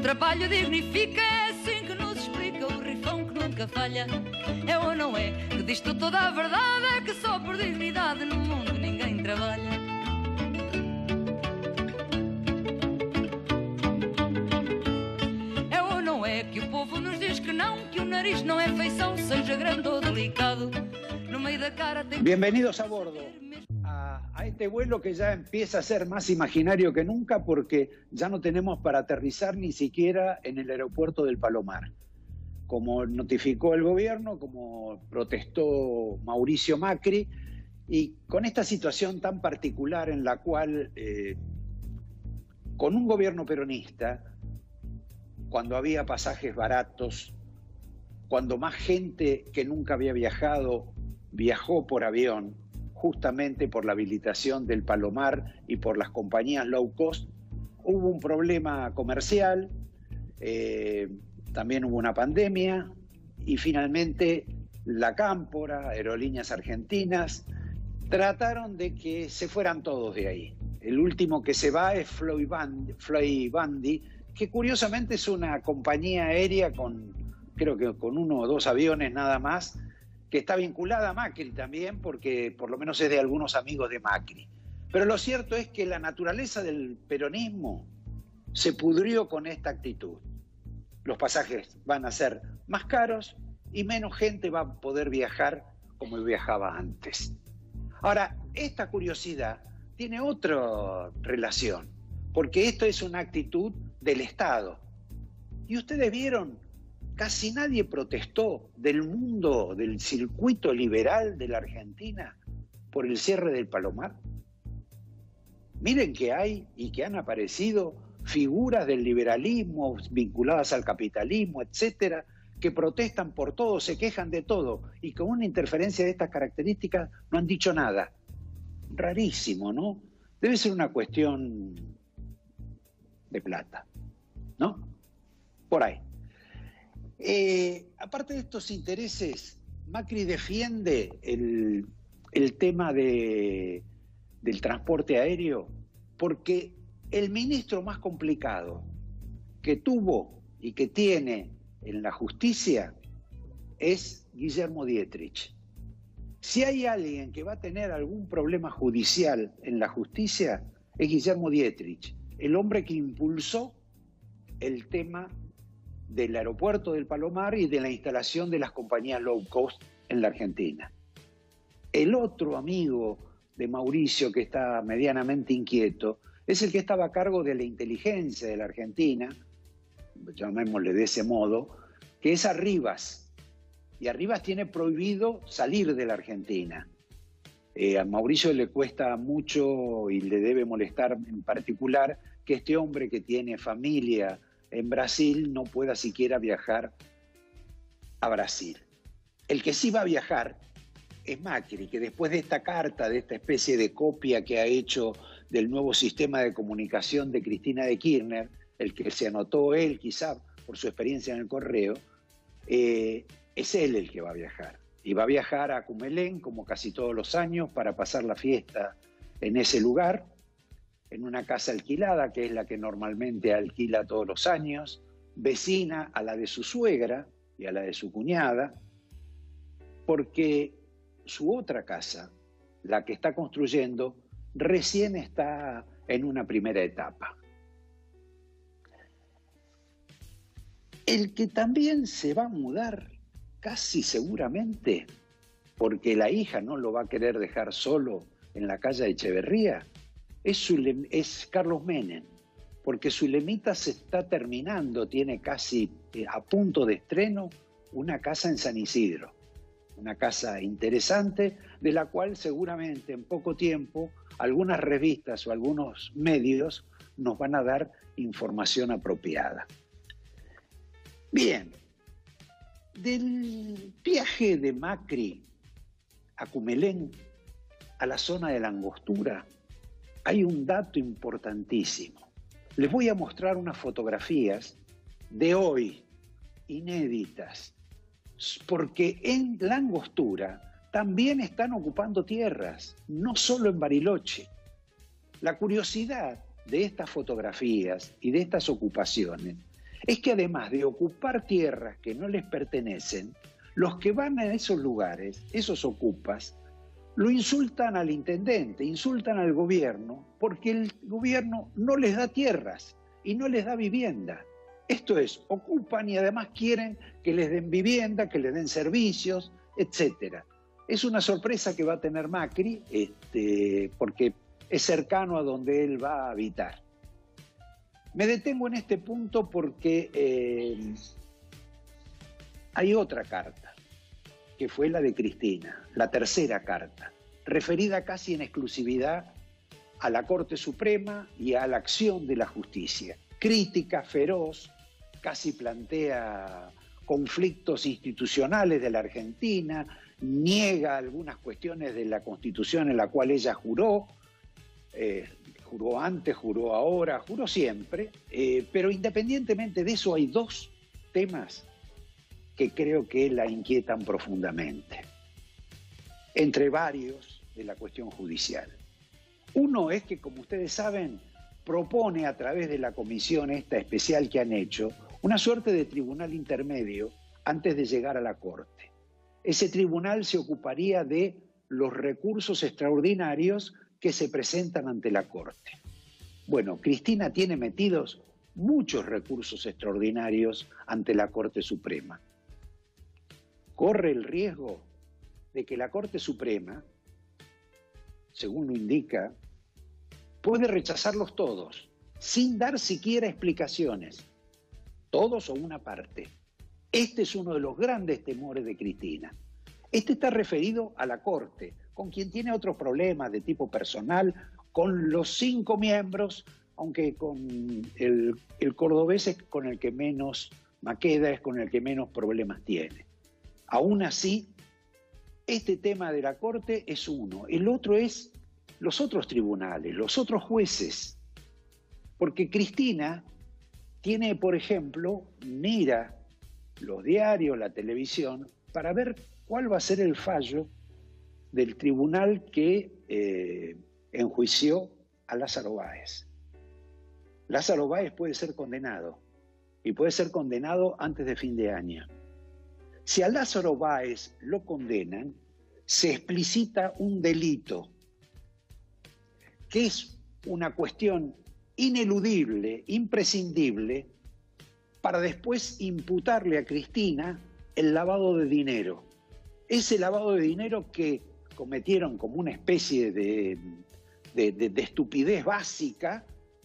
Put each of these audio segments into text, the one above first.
trapalho dignifica, é assim que nos explica o rifão que nunca falha. É ou não é que diz tu toda a verdade, é que só por dignidade no mundo ninguém trabalha. É ou não é que o povo nos diz que o nariz não é feição, seja grande ou delicado. No meio da cara tem... Bienvenidos a bordo. A este vuelo que ya empieza a ser más imaginario que nunca porque ya no tenemos para aterrizar ni siquiera en el aeropuerto del Palomar. Como notificó el gobierno, como protestó Mauricio Macri, y con esta situación tan particular en la cual, con un gobierno peronista, cuando había pasajes baratos, cuando más gente que nunca había viajado viajó por avión, justamente por la habilitación del Palomar y por las compañías low cost, hubo un problema comercial, también hubo una pandemia y finalmente la Cámpora, Aerolíneas Argentinas, trataron de que se fueran todos de ahí. El último que se va es Flybondi, que curiosamente es una compañía aérea creo que con 1 o 2 aviones nada más, que está vinculada a Macri también, porque por lo menos es de algunos amigos de Macri. Pero lo cierto es que la naturaleza del peronismo se pudrió con esta actitud. Los pasajes van a ser más caros y menos gente va a poder viajar como viajaba antes. Ahora, esta curiosidad tiene otra relación, porque esto es una actitud del Estado. Y ustedes vieron, casi nadie protestó del mundo, del circuito liberal de la Argentina por el cierre del Palomar. Miren que hay y que han aparecido figuras del liberalismo vinculadas al capitalismo, etcétera, que protestan por todo, se quejan de todo y con una interferencia de estas características no han dicho nada. Rarísimo, ¿no? Debe ser una cuestión de plata, ¿no? Por ahí. Aparte de estos intereses, Macri defiende el tema del transporte aéreo porque el ministro más complicado que tuvo y que tiene en la justicia es Guillermo Dietrich. Si hay alguien que va a tener algún problema judicial en la justicia, es Guillermo Dietrich, el hombre que impulsó el tema del aeropuerto del Palomar y de la instalación de las compañías low cost en la Argentina. El otro amigo de Mauricio que está medianamente inquieto es el que estaba a cargo de la inteligencia de la Argentina, llamémosle de ese modo, que es Arribas. Y Arribas tiene prohibido salir de la Argentina. A Mauricio le cuesta mucho y le debe molestar en particular que este hombre que tiene familia en Brasil no pueda siquiera viajar a Brasil. El que sí va a viajar es Macri, que después de esta carta, de esta especie de copia que ha hecho del nuevo sistema de comunicación de Cristina de Kirchner, el que se anotó él quizá por su experiencia en el correo, es él el que va a viajar. Y va a viajar a Cumelén, como casi todos los años, para pasar la fiesta en ese lugar, en una casa alquilada, que es la que normalmente alquila todos los años, vecina a la de su suegra y a la de su cuñada, porque su otra casa, la que está construyendo, recién está en una primera etapa. El que también se va a mudar, casi seguramente, porque la hija no lo va a querer dejar solo en la calle de Echeverría, es Carlos Menem, porque Zulemita se está terminando, tiene casi a punto de estreno una casa en San Isidro, una casa interesante de la cual seguramente en poco tiempo algunas revistas o algunos medios nos van a dar información apropiada. Bien, del viaje de Macri a Cumelén, a la zona de la Angostura, hay un dato importantísimo. Les voy a mostrar unas fotografías de hoy, inéditas, porque en la Angostura también están ocupando tierras, no solo en Bariloche. La curiosidad de estas fotografías y de estas ocupaciones es que además de ocupar tierras que no les pertenecen, los que van a esos lugares, esos ocupas, lo insultan al intendente, insultan al gobierno, porque el gobierno no les da tierras y no les da vivienda. Esto es, ocupan y además quieren que les den vivienda, que les den servicios, etc. Es una sorpresa que va a tener Macri, porque es cercano a donde él va a habitar. Me detengo en este punto porque hay otra carta, que fue la de Cristina, la tercera carta, referida casi en exclusividad a la Corte Suprema y a la acción de la justicia. Crítica, feroz, casi plantea conflictos institucionales de la Argentina, niega algunas cuestiones de la Constitución en la cual ella juró, juró antes, juró ahora, juró siempre, pero independientemente de eso hay dos temas que creo que la inquietan profundamente, entre varios de la cuestión judicial. Uno es que, como ustedes saben, propone a través de la comisión esta especial que han hecho, una suerte de tribunal intermedio antes de llegar a la Corte. Ese tribunal se ocuparía de los recursos extraordinarios que se presentan ante la Corte. Bueno, Cristina tiene metidos muchos recursos extraordinarios ante la Corte Suprema. Corre el riesgo de que la Corte Suprema, según lo indica, puede rechazarlos todos, sin dar siquiera explicaciones, todos o una parte. Este es uno de los grandes temores de Cristina. Este está referido a la Corte, con quien tiene otros problemas de tipo personal, con los 5 miembros, aunque con el cordobés es con el que menos, Maqueda es con el que menos problemas tiene. Aún así, este tema de la Corte es uno. El otro es los otros tribunales, los otros jueces. Porque Cristina tiene, por ejemplo, mira los diarios, la televisión, para ver cuál va a ser el fallo del tribunal que enjuició a Lázaro Báez. Lázaro Báez puede ser condenado, y puede ser condenado antes de fin de año. Si a Lázaro Báez lo condenan, se explicita un delito, que es una cuestión ineludible, imprescindible, para después imputarle a Cristina el lavado de dinero. Ese lavado de dinero que cometieron como una especie de estupidez básica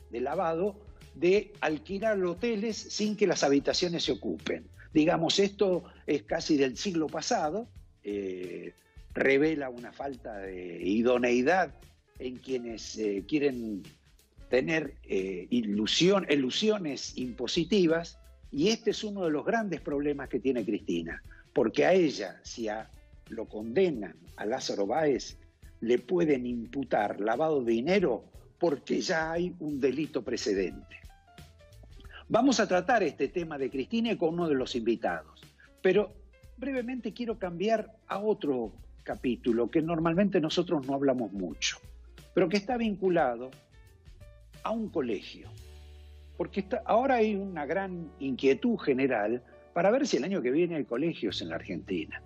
de lavado, de alquilar hoteles sin que las habitaciones se ocupen. Digamos, esto es casi del siglo pasado, revela una falta de idoneidad en quienes quieren tener ilusiones impositivas, y este es uno de los grandes problemas que tiene Cristina, porque a ella, si lo condenan a Lázaro Báez, le pueden imputar lavado de dinero porque ya hay un delito precedente. Vamos a tratar este tema de Cristina con uno de los invitados, pero brevemente quiero cambiar a otro capítulo que normalmente nosotros no hablamos mucho, pero que está vinculado a un colegio, porque ahora hay una gran inquietud general para ver si el año que viene hay colegios en la Argentina.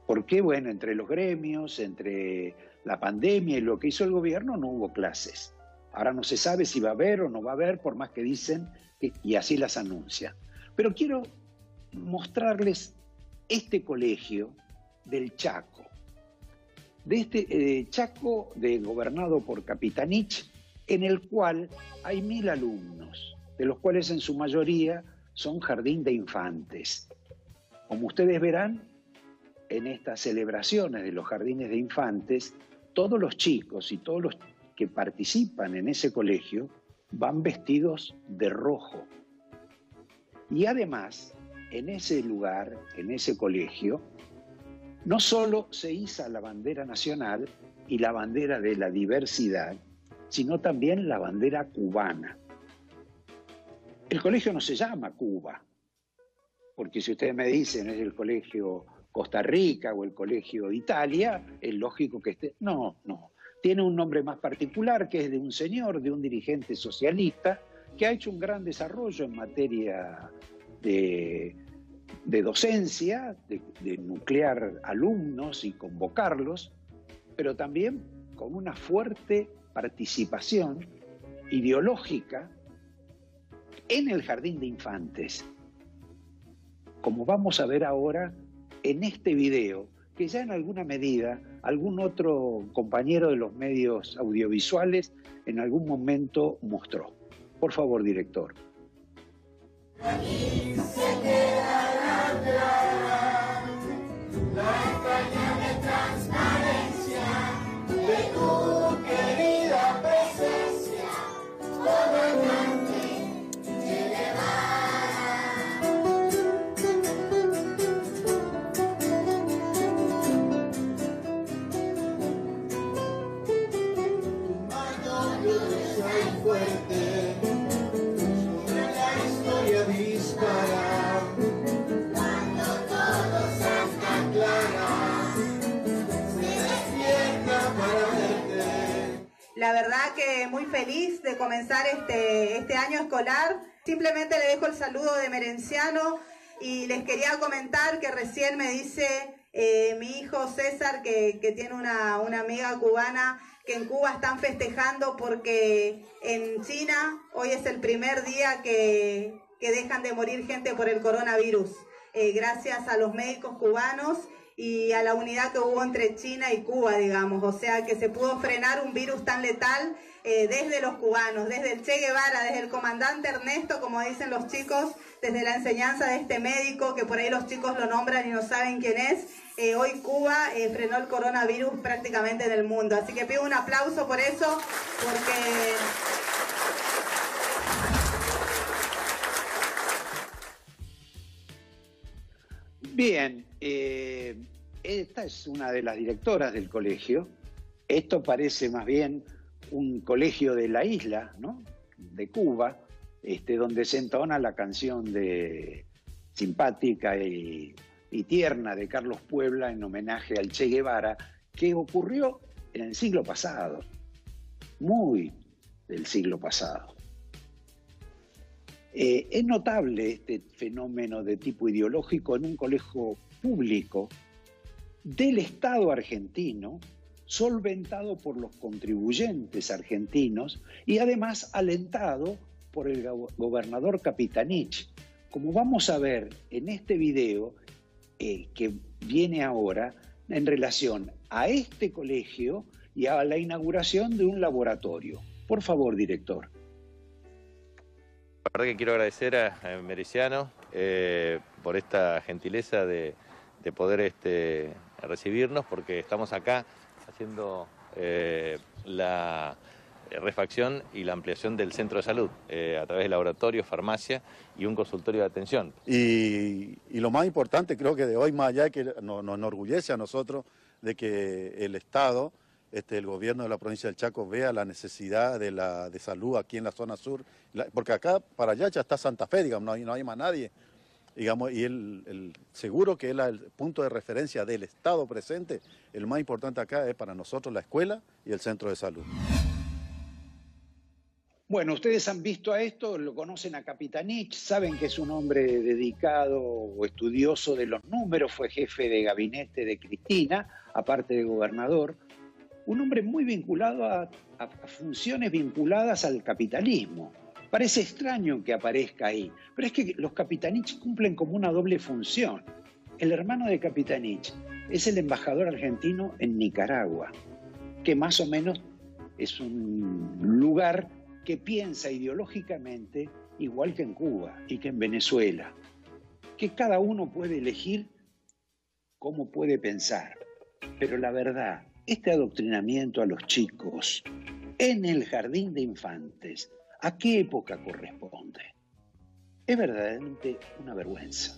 Porque, bueno, entre los gremios, entre la pandemia y lo que hizo el gobierno, no hubo clases. Ahora no se sabe si va a haber o no va a haber, por más que dicen, y así las anuncian. Pero quiero mostrarles este colegio del Chaco. De este Chaco gobernado por Capitanich, en el cual hay 1000 alumnos, de los cuales en su mayoría son jardín de infantes. Como ustedes verán, en estas celebraciones de los jardines de infantes, todos los chicos y todos los que participan en ese colegio van vestidos de rojo. Y además, en ese lugar, en ese colegio, no solo se iza la bandera nacional y la bandera de la diversidad, sino también la bandera cubana. El colegio no se llama Cuba, porque si ustedes me dicen es el colegio Costa Rica o el colegio Italia, es lógico que esté... No. Tiene un nombre más particular, que es de un señor, de un dirigente socialista, que ha hecho un gran desarrollo en materia de docencia, de nuclear alumnos y convocarlos, pero también con una fuerte participación ideológica en el jardín de infantes, como vamos a ver ahora en este video, que ya en alguna medida algún otro compañero de los medios audiovisuales en algún momento mostró. Por favor, director. Aquí se quedará clara la entrañable transparencia de tu querida presencia, comandante Che Guevara. Tu mano gruesa y fuerte dispara cuando todo Santa Clara se despierta para verte. La verdad que muy feliz de comenzar este año escolar. Simplemente le dejo el saludo de Merenciano y les quería comentar que recién me dice mi hijo César que tiene una amiga cubana que en Cuba están festejando porque en China hoy es el primer día que dejan de morir gente por el coronavirus, gracias a los médicos cubanos y a la unidad que hubo entre China y Cuba, digamos. O sea que se pudo frenar un virus tan letal desde los cubanos, desde el Che Guevara, desde el comandante Ernesto, como dicen los chicos, desde la enseñanza de este médico, que por ahí los chicos lo nombran y no saben quién es. Hoy Cuba frenó el coronavirus prácticamente en el mundo. Así que pido un aplauso por eso, porque... Bien, esta es una de las directoras del colegio. Esto parece más bien un colegio de la isla, ¿no?, de Cuba, donde se entona la canción simpática y tierna de Carlos Puebla en homenaje al Che Guevara, que ocurrió en el siglo pasado, muy del siglo pasado. Es notable este fenómeno de tipo ideológico en un colegio público del Estado argentino, solventado por los contribuyentes argentinos y además alentado por el gobernador Capitanich. Como vamos a ver en este video que viene ahora en relación a este colegio y a la inauguración de un laboratorio. Por favor, director. La verdad que quiero agradecer a Mereciano por esta gentileza de poder recibirnos, porque estamos acá haciendo la refacción y la ampliación del centro de salud a través de laboratorio, farmacia y un consultorio de atención. Y lo más importante, creo que de hoy más allá, que nos enorgullece a nosotros de que el Estado, el gobierno de la provincia del Chaco vea la necesidad de salud aquí en la zona sur, porque acá para allá ya está Santa Fe, digamos, no hay más nadie, digamos, y seguro que es el punto de referencia del Estado presente. El más importante acá es para nosotros la escuela y el centro de salud. Bueno, ustedes han visto a esto, lo conocen a Capitanich, saben que es un hombre dedicado o estudioso de los números, fue jefe de gabinete de Cristina, aparte de gobernador, un hombre muy vinculado a funciones vinculadas al capitalismo. Parece extraño que aparezca ahí, pero es que los Capitanich cumplen como una doble función. El hermano de Capitanich es el embajador argentino en Nicaragua, que más o menos es un lugar que piensa ideológicamente igual que en Cuba y que en Venezuela, que cada uno puede elegir cómo puede pensar, pero la verdad, este adoctrinamiento a los chicos en el jardín de infantes, ¿a qué época corresponde? Es verdaderamente una vergüenza.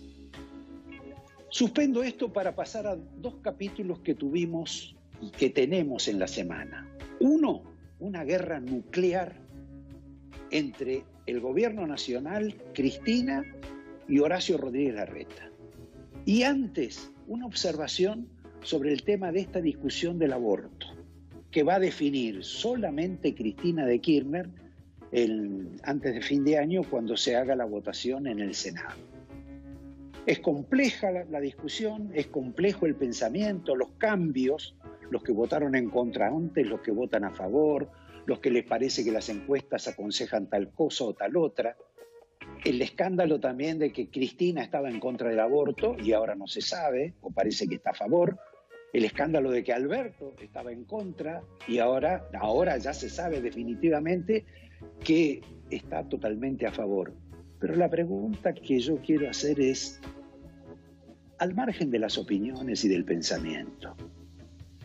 Suspendo esto para pasar a dos capítulos que tuvimos y que tenemos en la semana. Uno, una guerra nuclear entre el gobierno nacional, Cristina y Horacio Rodríguez Larreta. Y antes, una observación sobre el tema de esta discusión del aborto, que va a definir solamente Cristina de Kirchner antes de fin de año cuando se haga la votación en el Senado. Es compleja la discusión, es complejo el pensamiento, los cambios, los que votaron en contra antes, los que votan a favor, los que les parece que las encuestas aconsejan tal cosa o tal otra. El escándalo también de que Cristina estaba en contra del aborto y ahora no se sabe, o parece que está a favor. El escándalo de que Alberto estaba en contra y ahora ya se sabe definitivamente que está totalmente a favor. Pero la pregunta que yo quiero hacer es, al margen de las opiniones y del pensamiento,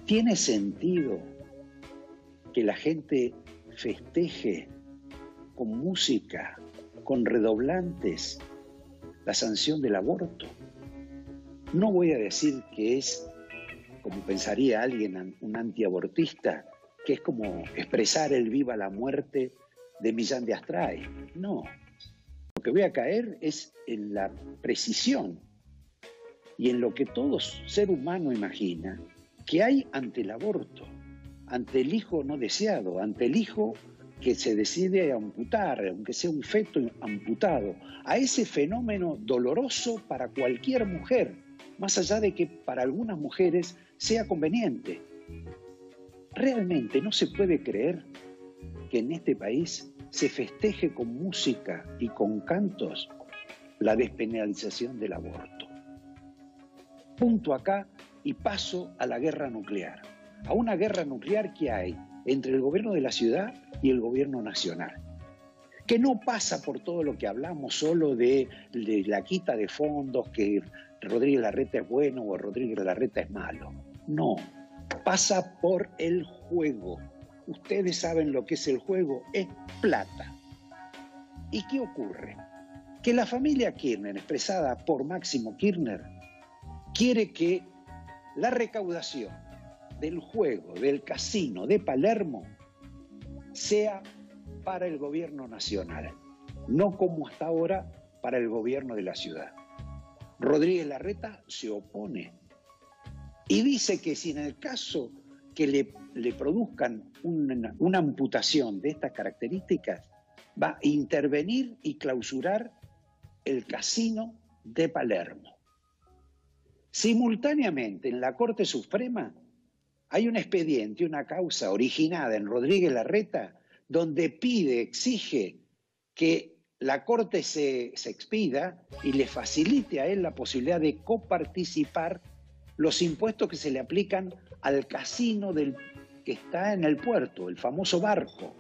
¿tiene sentido que la gente festeje con música, con redoblantes, la sanción del aborto? No voy a decir que es, como pensaría alguien, un antiabortista, que es como expresar el viva la muerte de Millán de Astray. No. Lo que voy a caer es en la precisión y en lo que todo ser humano imagina que hay ante el aborto, ante el hijo no deseado, ante el hijo que se decide amputar, aunque sea un feto amputado, a ese fenómeno doloroso para cualquier mujer, más allá de que para algunas mujeres sea conveniente. Realmente no se puede creer que en este país se festeje con música y con cantos la despenalización del aborto. Punto acá y paso a la guerra nuclear. A una guerra nuclear que hay entre el gobierno de la ciudad y el gobierno nacional. Que no pasa por todo lo que hablamos solo de la quita de fondos, que Rodríguez Larreta es bueno o Rodríguez Larreta es malo. No, pasa por el juego. Ustedes saben lo que es el juego, es plata. ¿Y qué ocurre? Que la familia Kirchner, expresada por Máximo Kirchner, quiere que la recaudación del juego, del casino de Palermo, sea para el gobierno nacional, no como hasta ahora para el gobierno de la ciudad. Rodríguez Larreta se opone y dice que si en el caso que le produzcan una amputación de estas características, va a intervenir y clausurar el casino de Palermo. Simultáneamente, en la Corte Suprema hay un expediente, una causa originada en Rodríguez Larreta, donde exige que la Corte se expida y le facilite a él la posibilidad de coparticipar los impuestos que se le aplican al casino que está en el puerto, el famoso barco,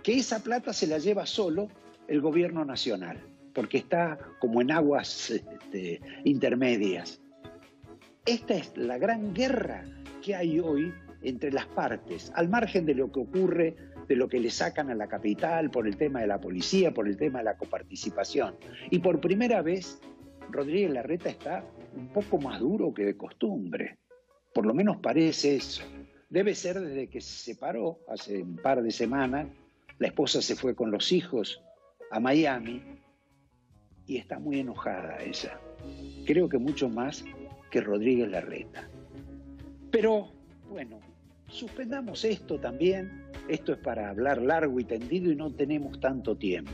que esa plata se la lleva solo el gobierno nacional, porque está como en aguas intermedias. Esta es la gran guerra que hay hoy entre las partes, al margen de lo que ocurre, de lo que le sacan a la capital por el tema de la policía, por el tema de la coparticipación. Y por primera vez, Rodríguez Larreta está un poco más duro que de costumbre. Por lo menos parece eso. Debe ser desde que se separó, hace un par de semanas, la esposa se fue con los hijos a Miami y está muy enojada ella. Creo que mucho más que Rodríguez Larreta. Pero, bueno, suspendamos esto también. Esto es para hablar largo y tendido y no tenemos tanto tiempo.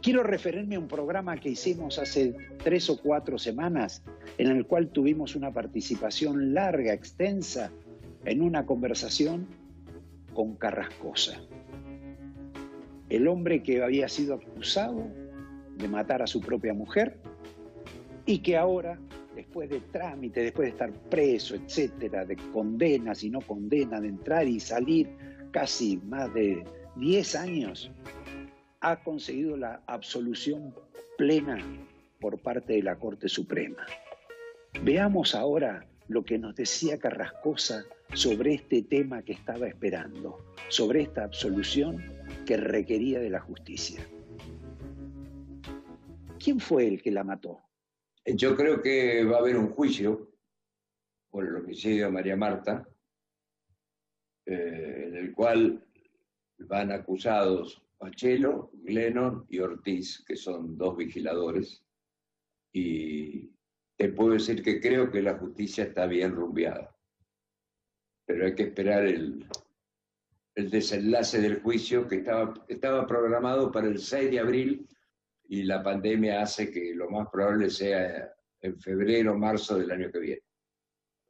Quiero referirme a un programa que hicimos hace 3 o 4 semanas, en el cual tuvimos una participación larga, extensa, en una conversación con Carrascosa. El hombre que había sido acusado de matar a su propia mujer y que ahora, después de trámite, después de estar preso, etcétera, de condenas y no condenas, de entrar y salir casi más de 10 años, ha conseguido la absolución plena por parte de la Corte Suprema. Veamos ahora lo que nos decía Carrascosa sobre este tema que estaba esperando, sobre esta absolución que requería de la justicia. ¿Quién fue el que la mató? Yo creo que va a haber un juicio por el homicidio de María Marta, en el cual van acusados Pachelo, Glennon y Ortiz, que son 2 vigiladores, y te puedo decir que creo que la justicia está bien rumbeada, pero hay que esperar el el desenlace del juicio que estaba programado para el 6 de abril y la pandemia hace que lo más probable sea en febrero o marzo del año que viene.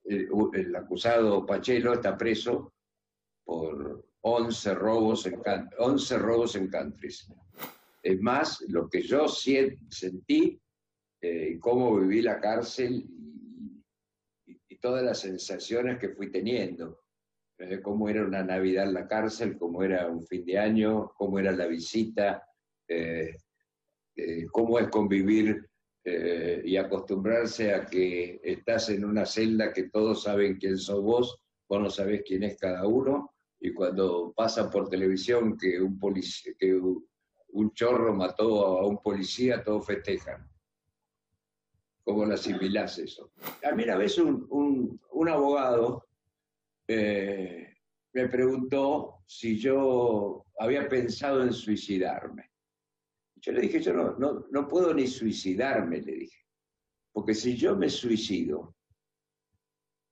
El acusado Pachelo está preso por 11 robos en countries. Es más, lo que yo sentí, cómo viví la cárcel y todas las sensaciones que fui teniendo. Cómo era una Navidad en la cárcel, cómo era un fin de año, cómo era la visita, cómo es convivir y acostumbrarse a que estás en una celda que todos saben quién sos vos no sabés quién es cada uno, y cuando pasa por televisión que un chorro mató a un policía, todos festejan. ¿Cómo lo asimilás eso? A mí una vez un abogado me preguntó si yo había pensado en suicidarme. Yo le dije, yo no puedo ni suicidarme, le dije, porque si yo me suicido,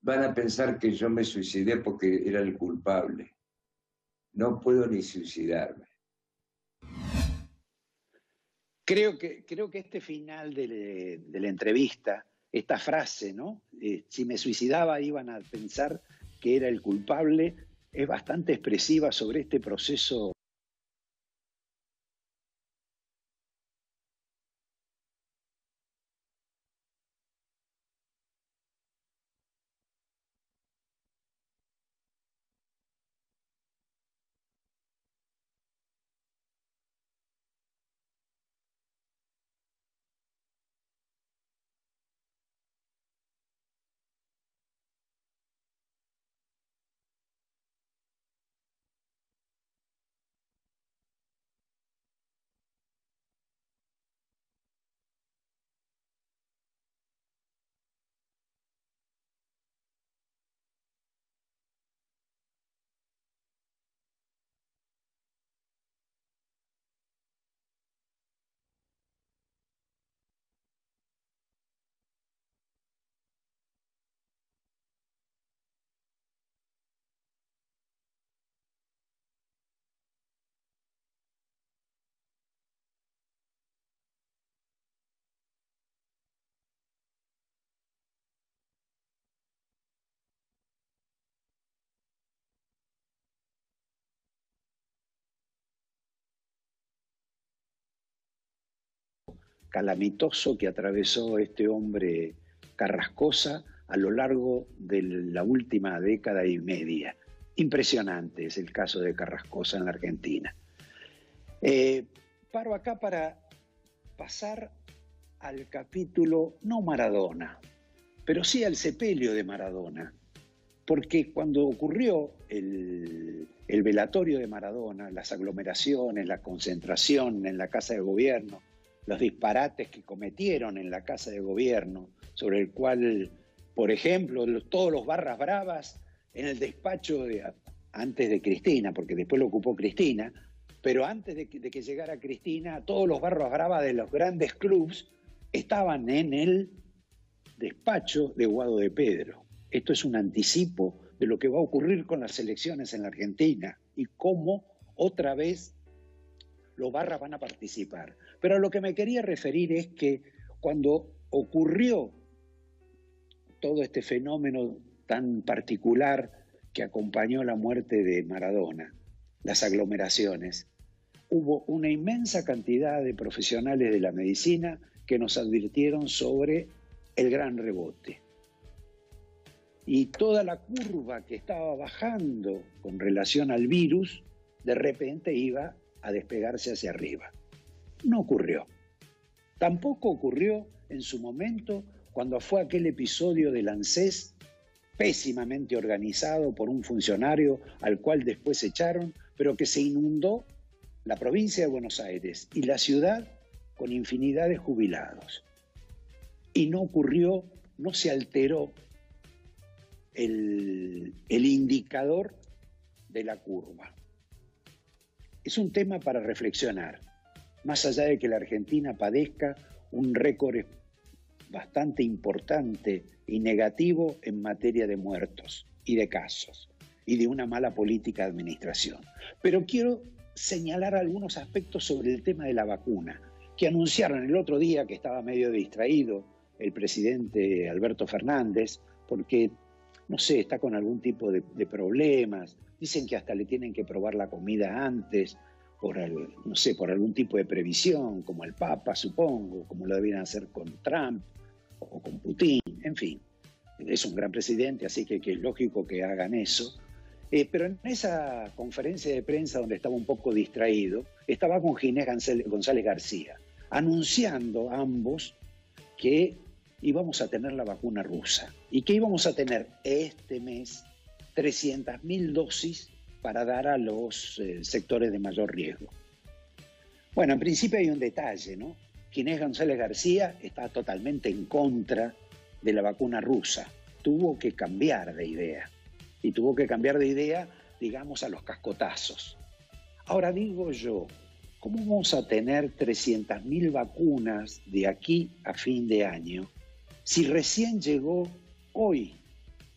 van a pensar que yo me suicidé porque era el culpable. No puedo ni suicidarme. Creo que este final de la entrevista, esta frase, ¿no? Si me suicidaba iban a pensar que era el culpable, es bastante expresiva sobre este proceso. Calamitoso que atravesó este hombre Carrascosa a lo largo de la última década y media. Impresionante es el caso de Carrascosa en la Argentina. Paro acá para pasar al capítulo, no Maradona, pero sí al sepelio de Maradona, porque cuando ocurrió el velatorio de Maradona, las aglomeraciones, la concentración en la Casa de Gobierno, los disparates que cometieron en la Casa de Gobierno, sobre el cual, por ejemplo, todos los barras bravas en el despacho antes de Cristina, porque después lo ocupó Cristina, pero antes de que llegara Cristina, todos los barras bravas de los grandes clubs estaban en el despacho de Guado de Pedro. Esto es un anticipo de lo que va a ocurrir con las elecciones en la Argentina y cómo otra vez los barras van a participar. Pero a lo que me quería referir es que cuando ocurrió todo este fenómeno tan particular que acompañó la muerte de Maradona, las aglomeraciones, hubo una inmensa cantidad de profesionales de la medicina que nos advirtieron sobre el gran rebote. Y toda la curva que estaba bajando con relación al virus, de repente iba a despegarse hacia arriba. No ocurrió. Tampoco ocurrió en su momento cuando fue aquel episodio del ANSES pésimamente organizado por un funcionario al cual después echaron, pero que se inundó la provincia de Buenos Aires y la ciudad con infinidad de jubilados. Y no ocurrió, no se alteró el indicador de la curva. Es un tema para reflexionar, más allá de que la Argentina padezca un récord bastante importante y negativo en materia de muertos y de casos. y de una mala política de administración. Pero quiero señalar algunos aspectos sobre el tema de la vacuna, que anunciaron el otro día, que estaba medio distraído el presidente Alberto Fernández, porque, no sé, está con algún tipo de problemas. Dicen que hasta le tienen que probar la comida antes, por algún tipo de previsión, como el Papa, supongo, como lo debían hacer con Trump o con Putin, en fin. Es un gran presidente, así que es lógico que hagan eso. Pero en esa conferencia de prensa donde estaba un poco distraído, estaba con Ginés González García, anunciando ambos que íbamos a tener la vacuna rusa y que íbamos a tener este mes 300.000 dosis para dar a los sectores de mayor riesgo. Bueno, en principio hay un detalle, ¿no? Ginés González García está totalmente en contra de la vacuna rusa. Tuvo que cambiar de idea. Y tuvo que cambiar de idea, digamos, a los cascotazos. Ahora digo yo, ¿cómo vamos a tener 300.000 vacunas de aquí a fin de año si recién llegó hoy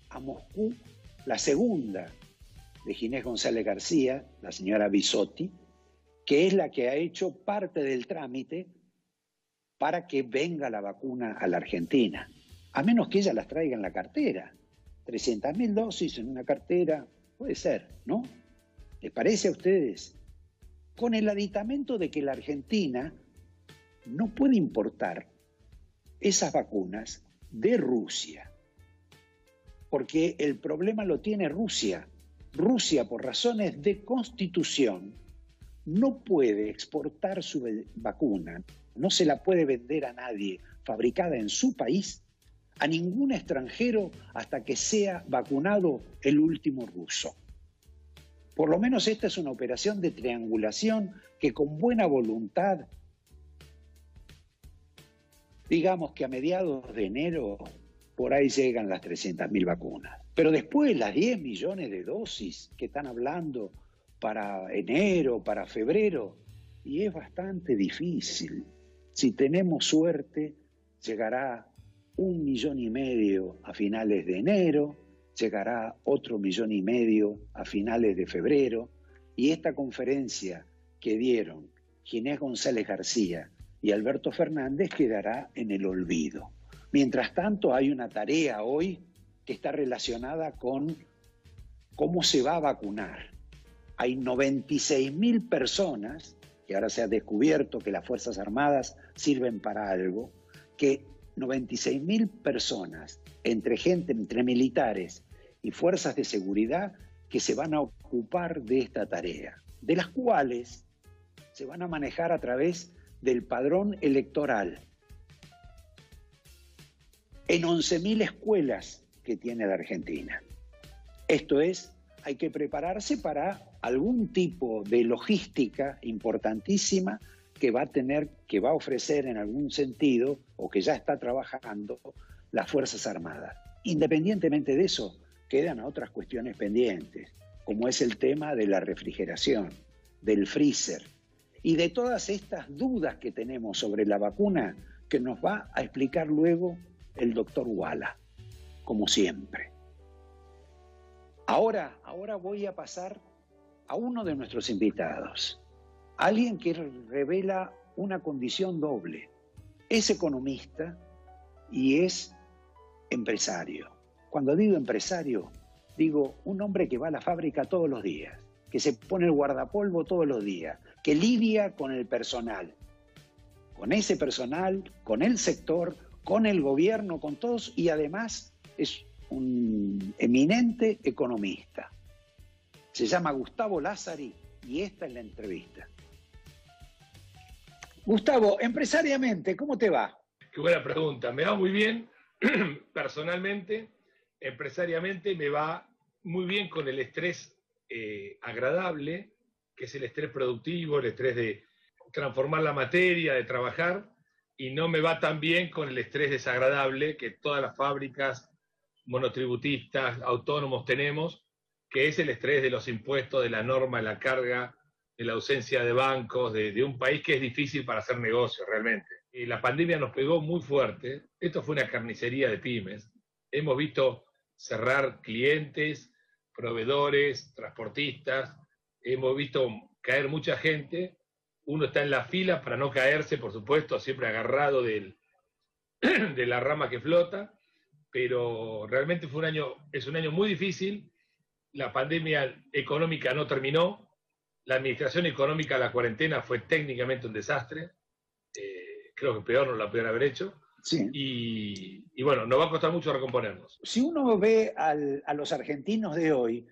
a Moscú la segunda de Ginés González García, la señora Bisotti, que es la que ha hecho parte del trámite para que venga la vacuna a la Argentina? A menos que ella las traiga en la cartera. 300.000 dosis en una cartera, puede ser, ¿no? ¿Les parece a ustedes? Con el aditamento de que la Argentina no puede importar esas vacunas de Rusia, porque el problema lo tiene Rusia. Rusia, por razones de constitución, no puede exportar su vacuna, no se la puede vender a nadie fabricada en su país, a ningún extranjero hasta que sea vacunado el último ruso. Por lo menos esta es una operación de triangulación que con buena voluntad, digamos que a mediados de enero, por ahí llegan las 300.000 vacunas. Pero después las 10 millones de dosis que están hablando para enero, para febrero, y es bastante difícil. Si tenemos suerte, llegará 1,5 millones a finales de enero, llegará otro 1,5 millones a finales de febrero, y esta conferencia que dieron Ginés González García y Alberto Fernández quedará en el olvido. Mientras tanto, hay una tarea hoy que está relacionada con cómo se va a vacunar. Hay 96.000 personas, que ahora se ha descubierto que las Fuerzas Armadas sirven para algo, que 96.000 personas, entre militares y fuerzas de seguridad, que se van a ocupar de esta tarea, de las cuales se van a manejar a través del padrón electoral en 11.000 escuelas que tiene la Argentina. Esto es, hay que prepararse para algún tipo de logística importantísima que va a ofrecer en algún sentido, o que ya está trabajando, las Fuerzas Armadas. Independientemente de eso, quedan otras cuestiones pendientes, como es el tema de la refrigeración, del freezer, y de todas estas dudas que tenemos sobre la vacuna, que nos va a explicar luego el doctor Wala, como siempre. Ahora voy a pasar a uno de nuestros invitados, alguien que revela una condición doble. Es economista y es empresario. Cuando digo empresario, digo un hombre que va a la fábrica todos los días, que se pone el guardapolvo todos los días, que lidia con el personal, con ese personal, con el sector, con el gobierno, con todos, y además es un eminente economista. Se llama Gustavo Lázari y esta es la entrevista. Gustavo, empresariamente, ¿cómo te va? Qué buena pregunta. Me va muy bien personalmente, empresariamente me va muy bien con el estrés agradable, que es el estrés productivo, el estrés de transformar la materia, de trabajar, y no me va tan bien con el estrés desagradable que todas las fábricas monotributistas, autónomos tenemos, que es el estrés de los impuestos, de la norma, de la carga, de la ausencia de bancos, de un país que es difícil para hacer negocios realmente. Y la pandemia nos pegó muy fuerte. Esto fue una carnicería de pymes. Hemos visto cerrar clientes proveedores, transportistas, hemos visto caer mucha gente, uno está en la fila para no caerse, por supuesto, siempre agarrado de la rama que flota, pero realmente es un año muy difícil, la pandemia económica no terminó, la administración económica de la cuarentena fue técnicamente un desastre, creo que peor no la pudieron haber hecho, Sí. y bueno, nos va a costar mucho recomponernos. Si uno ve a los argentinos de hoy,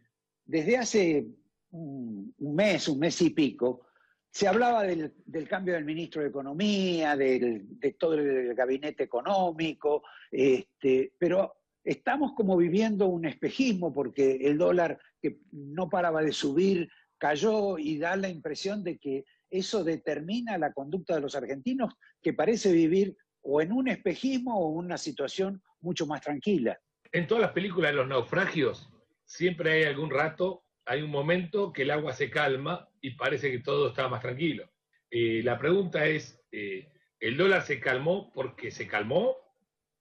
desde hace un mes y pico, se hablaba del cambio del ministro de Economía, de todo el gabinete económico, pero estamos como viviendo un espejismo porque el dólar que no paraba de subir cayó y da la impresión de que eso determina la conducta de los argentinos, que parece vivir o en un espejismo o en una situación mucho más tranquila. En todas las películas de los naufragios, siempre hay algún rato, hay un momento que el agua se calma y parece que todo está más tranquilo. La pregunta es, ¿el dólar se calmó porque se calmó?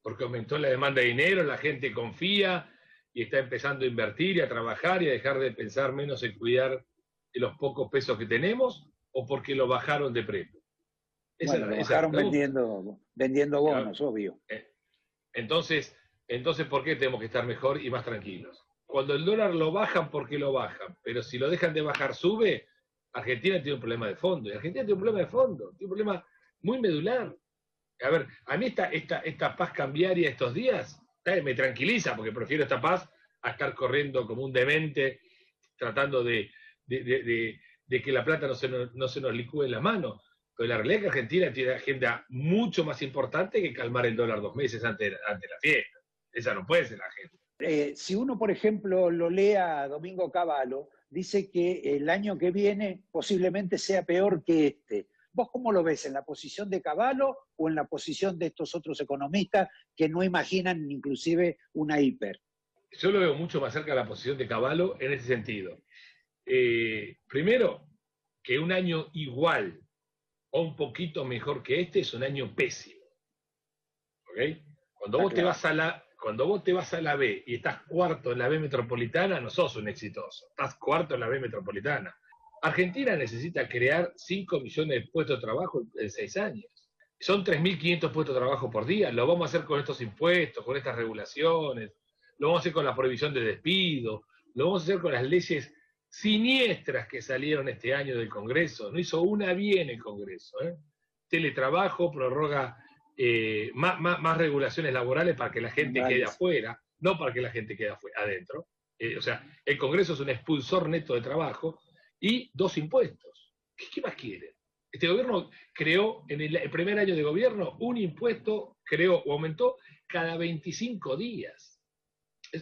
¿Porque aumentó la demanda de dinero, la gente confía y está empezando a invertir y a trabajar y a dejar de pensar menos en cuidar de los pocos pesos que tenemos? ¿O porque lo bajaron de precio? Bueno, lo bajaron vendiendo bonos, claro. Obvio. Entonces, ¿por qué tenemos que estar mejor y más tranquilos? Cuando el dólar lo bajan, ¿por qué lo bajan? Pero si lo dejan de bajar, sube, Argentina tiene un problema de fondo. Y Argentina tiene un problema de fondo, tiene un problema muy medular. A ver, a mí esta paz cambiaria estos días me tranquiliza, porque prefiero esta paz a estar corriendo como un demente, tratando de que la plata no se nos licúe en la mano. Pero la realidad es que Argentina tiene una agenda mucho más importante que calmar el dólar 2 meses ante la fiesta. Esa no puede ser la agenda. Si uno, por ejemplo, lo lee a Domingo Cavallo, dice que el año que viene posiblemente sea peor que este. ¿Vos cómo lo ves? ¿En la posición de Cavallo o en la posición de estos otros economistas que no imaginan inclusive una hiper? Yo lo veo mucho más cerca de la posición de Cavallo en ese sentido. Primero, que un año igual o un poquito mejor que este es un año pésimo. ¿Ok? Cuando vos te vas a la B y estás cuarto en la B metropolitana, no sos un exitoso. Estás cuarto en la B metropolitana. Argentina necesita crear 5 millones de puestos de trabajo en 6 años. Son 3.500 puestos de trabajo por día. Lo vamos a hacer con estos impuestos, con estas regulaciones. Lo vamos a hacer con la prohibición de despido. Lo vamos a hacer con las leyes siniestras que salieron este año del Congreso. No hizo una bien el Congreso. Teletrabajo, prorroga más regulaciones laborales para que la gente quede afuera, no para que la gente quede adentro. O sea, el Congreso es un expulsor neto de trabajo y 2 impuestos. ¿Qué más quieren? Este gobierno creó, en el primer año de gobierno, un impuesto, creó o aumentó cada 25 días.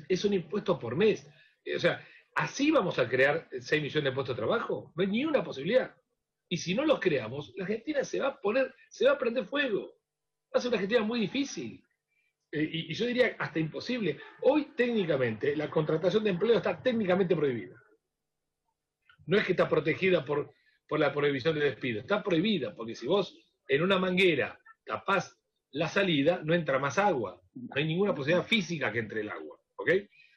Es un impuesto por mes. O sea, ¿así vamos a crear 6 millones de puestos de trabajo? No hay ni una posibilidad. Y si no los creamos, la Argentina se va a prender fuego. Va a ser una Argentina muy difícil. Y yo diría hasta imposible. Hoy, técnicamente, la contratación de empleo está técnicamente prohibida. No es que está protegida por la prohibición de despido. Está prohibida, porque si vos en una manguera tapás la salida, no entra más agua. No hay ninguna posibilidad física que entre el agua. ¿Ok?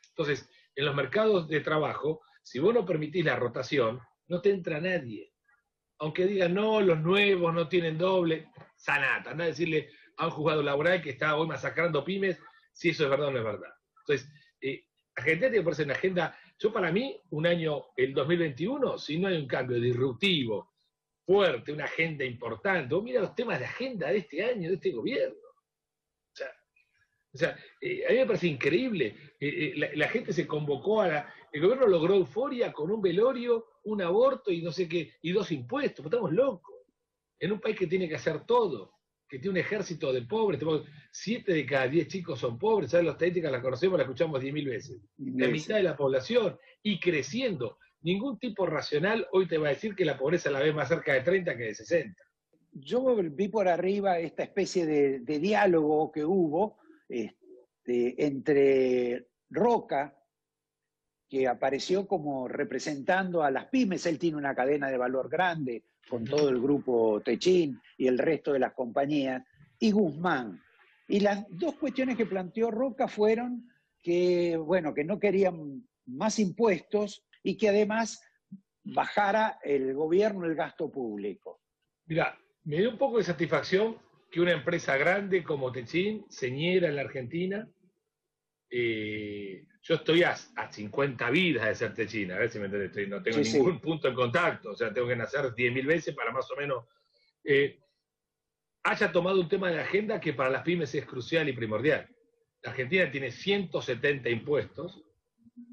Entonces, en los mercados de trabajo, si vos no permitís la rotación, no te entra nadie. Aunque digan, no, los nuevos no tienen doble, sanata, anda a decirle a un juzgado laboral que está hoy masacrando pymes, si eso es verdad o no es verdad. Entonces, Argentina tiene que ponerse en agenda. Yo para mí, un año, el 2021, si no hay un cambio disruptivo, fuerte, una agenda importante, vos mira los temas de agenda de este año, de este gobierno. O sea, a mí me parece increíble. La gente se convocó el gobierno logró euforia con un velorio, un aborto y no sé qué, y 2 impuestos. Estamos locos. En un país que tiene que hacer todo, que tiene un ejército de pobres, 7 de cada 10 chicos son pobres, ¿sabes? Las estadísticas las conocemos, las escuchamos 10.000 veces. La mitad de la población, y creciendo. Ningún tipo racional hoy te va a decir que la pobreza la ve más cerca de 30 que de 60. Yo vi por arriba esta especie de diálogo que hubo entre Roca, que apareció como representando a las pymes. Él tiene una cadena de valor grande con todo el grupo Techín y el resto de las compañías, y Guzmán. Y las 2 cuestiones que planteó Roca fueron que, bueno, que no querían más impuestos y que además bajara el gobierno el gasto público. Mira, me dio un poco de satisfacción que una empresa grande como Techin, señera en la Argentina, yo estoy a 50 vidas de ser Techin, a ver si me entiendes, no tengo ningún punto en contacto, o sea, tengo que nacer 10.000 veces para más o menos haya tomado un tema de agenda que para las pymes es crucial y primordial. La Argentina tiene 170 impuestos,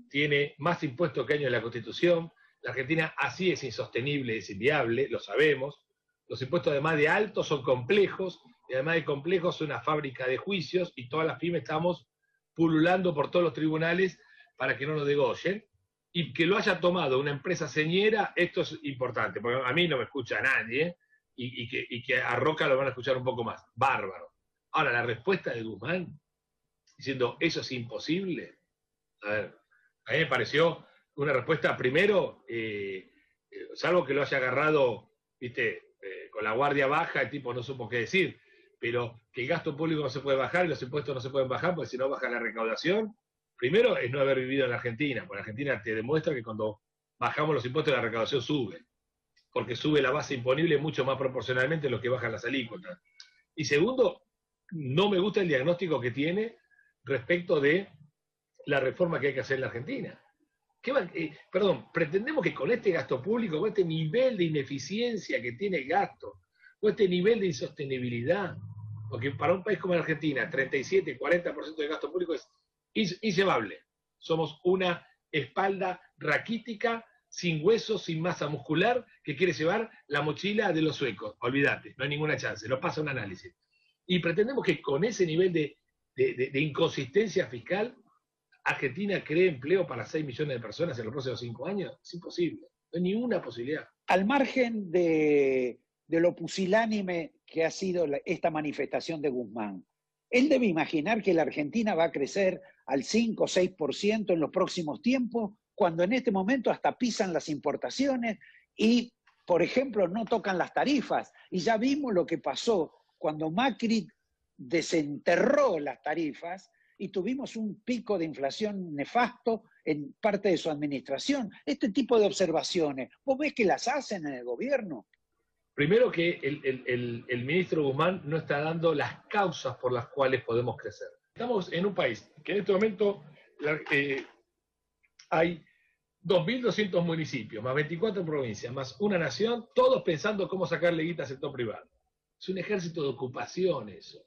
tiene más impuestos que años en la Constitución. La Argentina así es insostenible, es inviable, lo sabemos. Los impuestos además de altos son complejos, y además de complejos son una fábrica de juicios, y todas las pymes estamos pululando por todos los tribunales para que no nos degollen. Y que lo haya tomado una empresa señera, esto es importante, porque a mí no me escucha nadie, y que a Roca lo van a escuchar un poco más. Bárbaro. Ahora, la respuesta de Guzmán, diciendo, eso es imposible. A ver, a mí me pareció una respuesta, primero, salvo que lo haya agarrado, viste, con la guardia baja, el tipo no supo qué decir, pero que el gasto público no se puede bajar y los impuestos no se pueden bajar, porque si no baja la recaudación, primero es no haber vivido en la Argentina, porque la Argentina te demuestra que cuando bajamos los impuestos la recaudación sube, porque sube la base imponible mucho más proporcionalmente a lo que bajan las alícuotas. Y segundo, no me gusta el diagnóstico que tiene respecto de la reforma que hay que hacer en la Argentina. Pretendemos que con este gasto público, con este nivel de ineficiencia que tiene el gasto, con este nivel de insostenibilidad, porque para un país como la Argentina, 37, 40% de gasto público es inllevable. Somos una espalda raquítica, sin huesos, sin masa muscular, que quiere llevar la mochila de los suecos. Olvídate, no hay ninguna chance, no pasa un análisis. Y pretendemos que con ese nivel de inconsistencia fiscal, Argentina cree empleo para 6 millones de personas en los próximos 5 años. Es imposible, no hay ninguna posibilidad. Al margen de lo pusilánime que ha sido esta manifestación de Guzmán, él debe imaginar que la Argentina va a crecer al 5 o 6% en los próximos tiempos, cuando en este momento hasta pisan las importaciones y, por ejemplo, no tocan las tarifas. Y ya vimos lo que pasó cuando Macri desenterró las tarifas y tuvimos un pico de inflación nefasto en parte de su administración. Este tipo de observaciones, ¿vos ves que las hacen en el gobierno? Primero que el ministro Guzmán no está dando las causas por las cuales podemos crecer. Estamos en un país que en este momento hay 2.200 municipios, más 24 provincias, más una nación, todos pensando cómo sacarle guita al sector privado. Es un ejército de ocupación eso.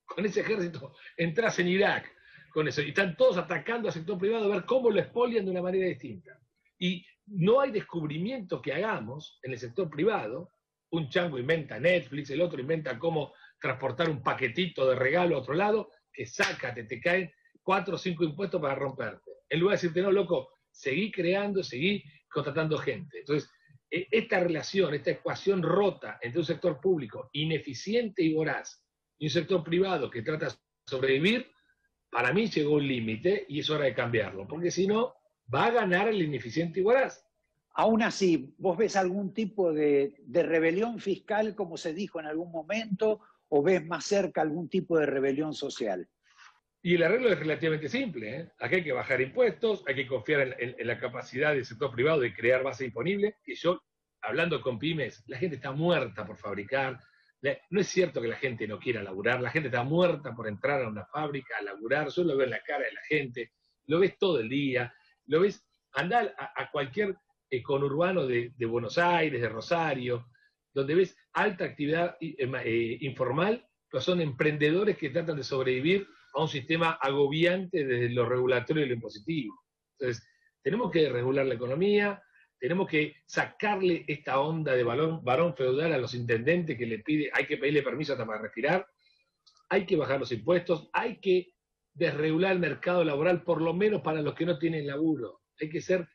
Con ese ejército entras en Irak, con eso, y están todos atacando al sector privado a ver cómo lo expolian de una manera distinta. Y no hay descubrimiento que hagamos en el sector privado. Un chango inventa Netflix, el otro inventa cómo transportar un paquetito de regalo a otro lado, que sácate, te caen 4 o 5 impuestos para romperte. En lugar de decirte, no, loco, seguí creando, seguí contratando gente. Entonces, esta relación, esta ecuación rota entre un sector público ineficiente y voraz y un sector privado que trata de sobrevivir, para mí llegó un límite y es hora de cambiarlo, porque si no, va a ganar el ineficiente y voraz. Aún así, ¿vos ves algún tipo de rebelión fiscal, como se dijo en algún momento, o ves más cerca algún tipo de rebelión social? Y el arreglo es relativamente simple, ¿eh? Aquí hay que bajar impuestos, hay que confiar en la capacidad del sector privado de crear base disponible, que yo, hablando con pymes, la gente está muerta por fabricar. No es cierto que la gente no quiera laburar, la gente está muerta por entrar a una fábrica a laburar, yo lo veo en la cara de la gente, lo ves todo el día, lo ves, andar a cualquier conurbano de Buenos Aires, de Rosario, donde ves alta actividad informal, pero son emprendedores que tratan de sobrevivir a un sistema agobiante desde lo regulatorio y lo impositivo. Entonces, tenemos que regular la economía, tenemos que sacarle esta onda de varón feudal a los intendentes que le pide, hay que pedirle permiso hasta para respirar, hay que bajar los impuestos, hay que desregular el mercado laboral, por lo menos para los que no tienen laburo. Hay que ser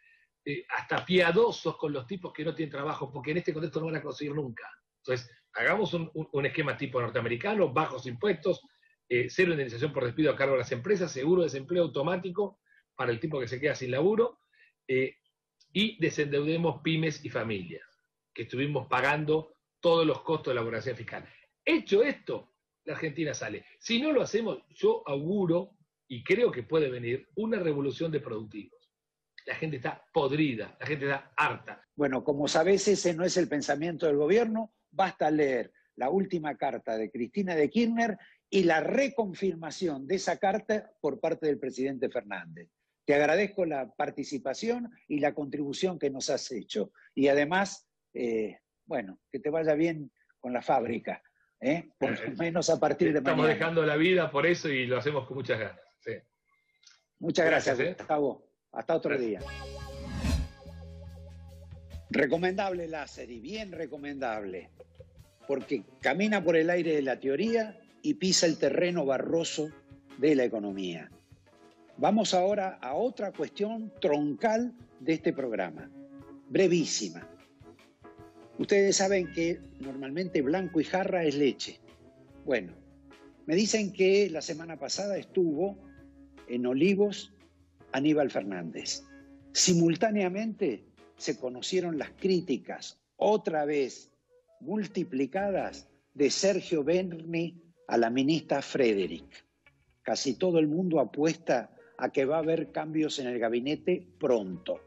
hasta piadosos con los tipos que no tienen trabajo, porque en este contexto no van a conseguir nunca. Entonces, hagamos un esquema tipo norteamericano, bajos impuestos, cero indemnización por despido a cargo de las empresas, seguro de desempleo automático para el tipo que se queda sin laburo, y desendeudemos pymes y familias, que estuvimos pagando todos los costos de la burocracia fiscal. Hecho esto, la Argentina sale. Si no lo hacemos, yo auguro, y creo que puede venir, una revolución de productivos. La gente está podrida, la gente está harta. Bueno, como sabés, ese no es el pensamiento del gobierno. Basta leer la última carta de Cristina de Kirchner y la reconfirmación de esa carta por parte del presidente Fernández. Te agradezco la participación y la contribución que nos has hecho. Y además, bueno, que te vaya bien con la fábrica, por lo menos a partir de mañana. Estamos dejando la vida por eso y lo hacemos con muchas ganas. Sí. Muchas gracias, Gustavo. Hasta otro día. Recomendable láser y bien recomendable, porque camina por el aire de la teoría y pisa el terreno barroso de la economía. Vamos ahora a otra cuestión troncal de este programa, brevísima. Ustedes saben que normalmente blanco y jarra es leche. Bueno, me dicen que la semana pasada estuvo en Olivos Aníbal Fernández. Simultáneamente se conocieron las críticas, otra vez multiplicadas, de Sergio Berni a la ministra Frederick. Casi todo el mundo apuesta a que va a haber cambios en el gabinete pronto.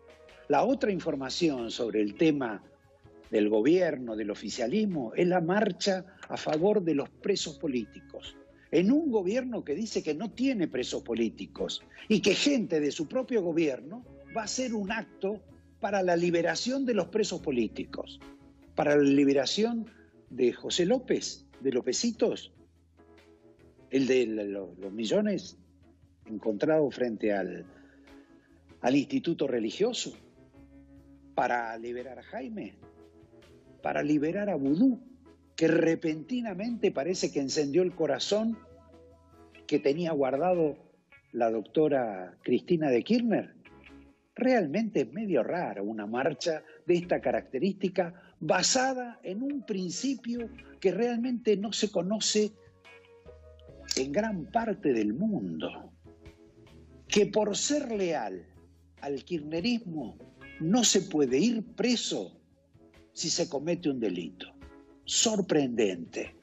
La otra información sobre el tema del gobierno, del oficialismo, es la marcha a favor de los presos políticos. En un gobierno que dice que no tiene presos políticos y que gente de su propio gobierno va a hacer un acto para la liberación de los presos políticos, para la liberación de José López, de Lopecitos, el de los millones encontrados frente al instituto religioso, para liberar a Jaime, para liberar a Vudú, que repentinamente parece que encendió el corazón que tenía guardado la doctora Cristina de Kirchner. Realmente es medio raro una marcha de esta característica basada en un principio que realmente no se conoce en gran parte del mundo, que por ser leal al kirchnerismo no se puede ir preso si se comete un delito. Sorprendente.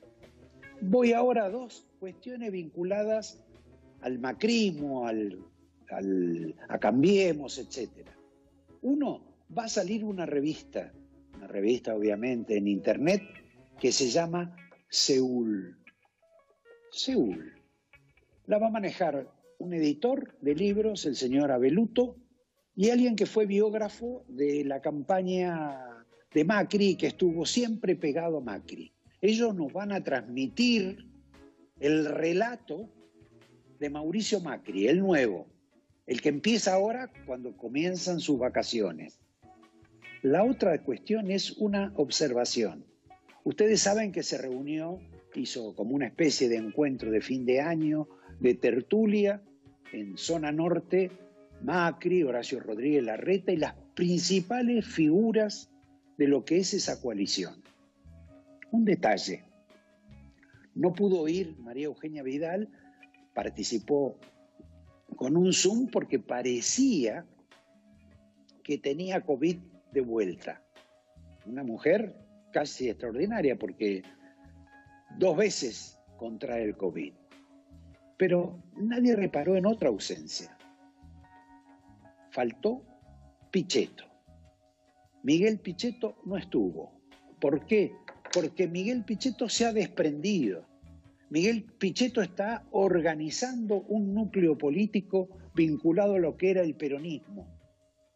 Voy ahora a dos cuestiones vinculadas al macrismo, a Cambiemos, etc. Uno, va a salir una revista obviamente en internet, que se llama Seúl. Seúl. La va a manejar un editor de libros, el señor Abeluto, y alguien que fue biógrafo de la campaña de Macri, que estuvo siempre pegado a Macri. Ellos nos van a transmitir el relato de Mauricio Macri, el nuevo, el que empieza ahora cuando comienzan sus vacaciones. La otra cuestión es una observación. Ustedes saben que se reunió, hizo como una especie de encuentro de fin de año, de tertulia, en zona norte, Macri, Horacio Rodríguez Larreta y las principales figuras de lo que es esa coalición. Un detalle, no pudo ir María Eugenia Vidal, participó con un Zoom porque parecía que tenía COVID de vuelta. Una mujer casi extraordinaria porque 2 veces contrae el COVID. Pero nadie reparó en otra ausencia. Faltó Pichetto. Miguel Pichetto no estuvo. ¿Por qué? Porque Miguel Pichetto se ha desprendido. Miguel Pichetto está organizando un núcleo político vinculado a lo que era el peronismo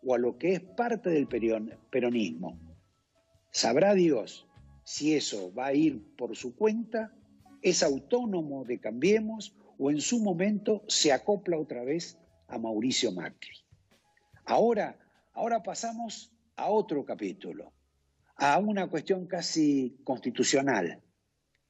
o a lo que es parte del peronismo. Sabrá Dios si eso va a ir por su cuenta, es autónomo de Cambiemos o en su momento se acopla otra vez a Mauricio Macri. Ahora pasamos a otro capítulo, a una cuestión casi constitucional,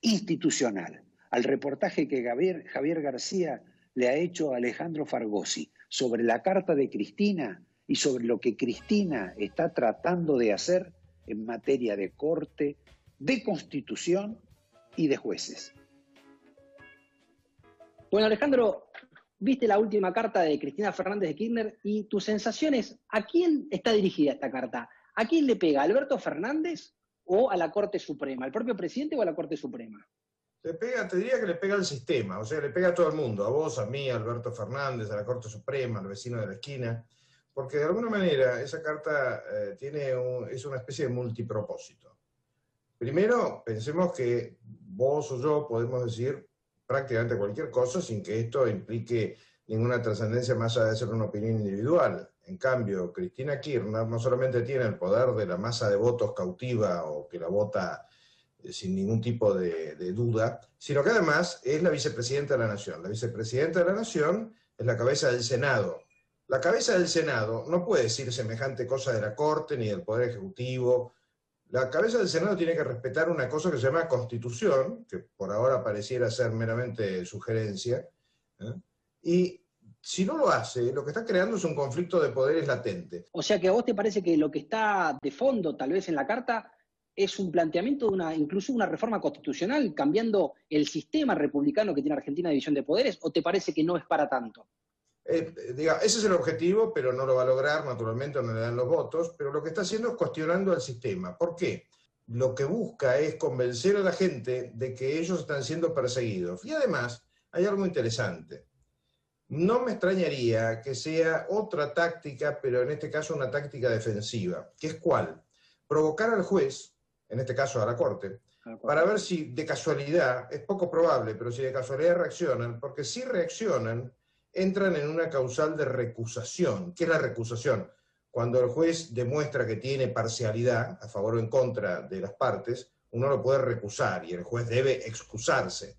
institucional, al reportaje que Javier García le ha hecho a Alejandro Fargosi sobre la carta de Cristina y sobre lo que Cristina está tratando de hacer en materia de corte, de constitución y de jueces. Bueno, Alejandro, viste la última carta de Cristina Fernández de Kirchner y tus sensaciones, ¿a quién está dirigida esta carta? ¿A quién le pega? ¿A Alberto Fernández o a la Corte Suprema? ¿Al propio presidente o a la Corte Suprema? Le pega, te diría que le pega al sistema, o sea, le pega a todo el mundo, a vos, a mí, a Alberto Fernández, a la Corte Suprema, al vecino de la esquina, porque de alguna manera esa carta es una especie de multipropósito. Primero, pensemos que vos o yo podemos decir prácticamente cualquier cosa sin que esto implique ninguna trascendencia más allá de ser una opinión individual. En cambio, Cristina Kirchner no solamente tiene el poder de la masa de votos cautiva o que la vota sin ningún tipo de duda, sino que además es la vicepresidenta de la Nación. La vicepresidenta de la Nación es la cabeza del Senado. La cabeza del Senado no puede decir semejante cosa de la Corte ni del Poder Ejecutivo. La cabeza del Senado tiene que respetar una cosa que se llama Constitución, que por ahora pareciera ser meramente sugerencia, ¿eh? Y si no lo hace, lo que está creando es un conflicto de poderes latente. O sea que a vos te parece que lo que está de fondo, tal vez en la carta, es un planteamiento de incluso una reforma constitucional, cambiando el sistema republicano que tiene Argentina de división de poderes, ¿o te parece que no es para tanto? Ese es el objetivo, pero no lo va a lograr, naturalmente no le dan los votos, pero lo que está haciendo es cuestionando al sistema. ¿Por qué? Lo que busca es convencer a la gente de que ellos están siendo perseguidos. Y además, hay algo interesante. No me extrañaría que sea otra táctica, pero en este caso una táctica defensiva, que es ¿cuál? Provocar al juez, en este caso a la Corte, para ver si de casualidad, es poco probable, pero si de casualidad reaccionan, porque si reaccionan, entran en una causal de recusación. ¿Qué es la recusación? Cuando el juez demuestra que tiene parcialidad, a favor o en contra de las partes, uno lo puede recusar y el juez debe excusarse.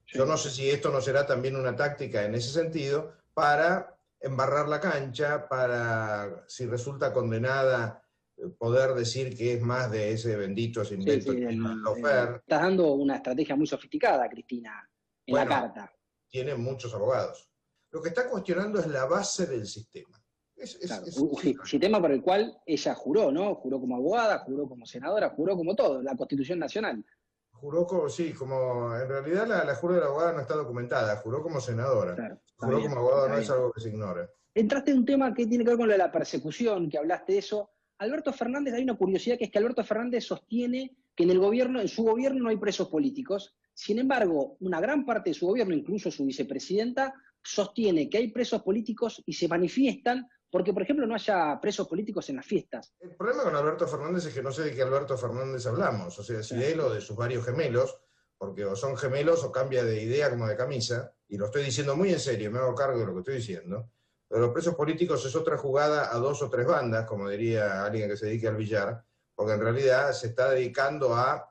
Sí. Yo no sé si esto no será también una táctica en ese sentido para embarrar la cancha, para, si resulta condenada, poder decir que es más de ese bendito invento que es Lofer. Estás dando una estrategia muy sofisticada, Cristina, en la carta. Tiene muchos abogados. Lo que está cuestionando es la base del sistema. Un sistema por el cual ella juró, ¿no? Juró como abogada, juró como senadora, juró como todo, la Constitución Nacional. Juró como, en realidad la jura de la abogada no está documentada, juró como senadora. Claro, juró como abogada no es algo que se ignore. Entraste en un tema que tiene que ver con lo de la persecución, que hablaste de eso. Alberto Fernández, hay una curiosidad que es que Alberto Fernández sostiene que en su gobierno no hay presos políticos. Sin embargo, una gran parte de su gobierno, incluso su vicepresidenta, sostiene que hay presos políticos y se manifiestan porque, por ejemplo, no haya presos políticos en las fiestas. El problema con Alberto Fernández es que no sé de qué Alberto Fernández hablamos, o sea, si de él o de sus varios gemelos, porque o son gemelos o cambia de idea como de camisa, y lo estoy diciendo muy en serio, me hago cargo de lo que estoy diciendo, pero los presos políticos es otra jugada a 2 o 3 bandas, como diría alguien que se dedique al billar, porque en realidad se está dedicando a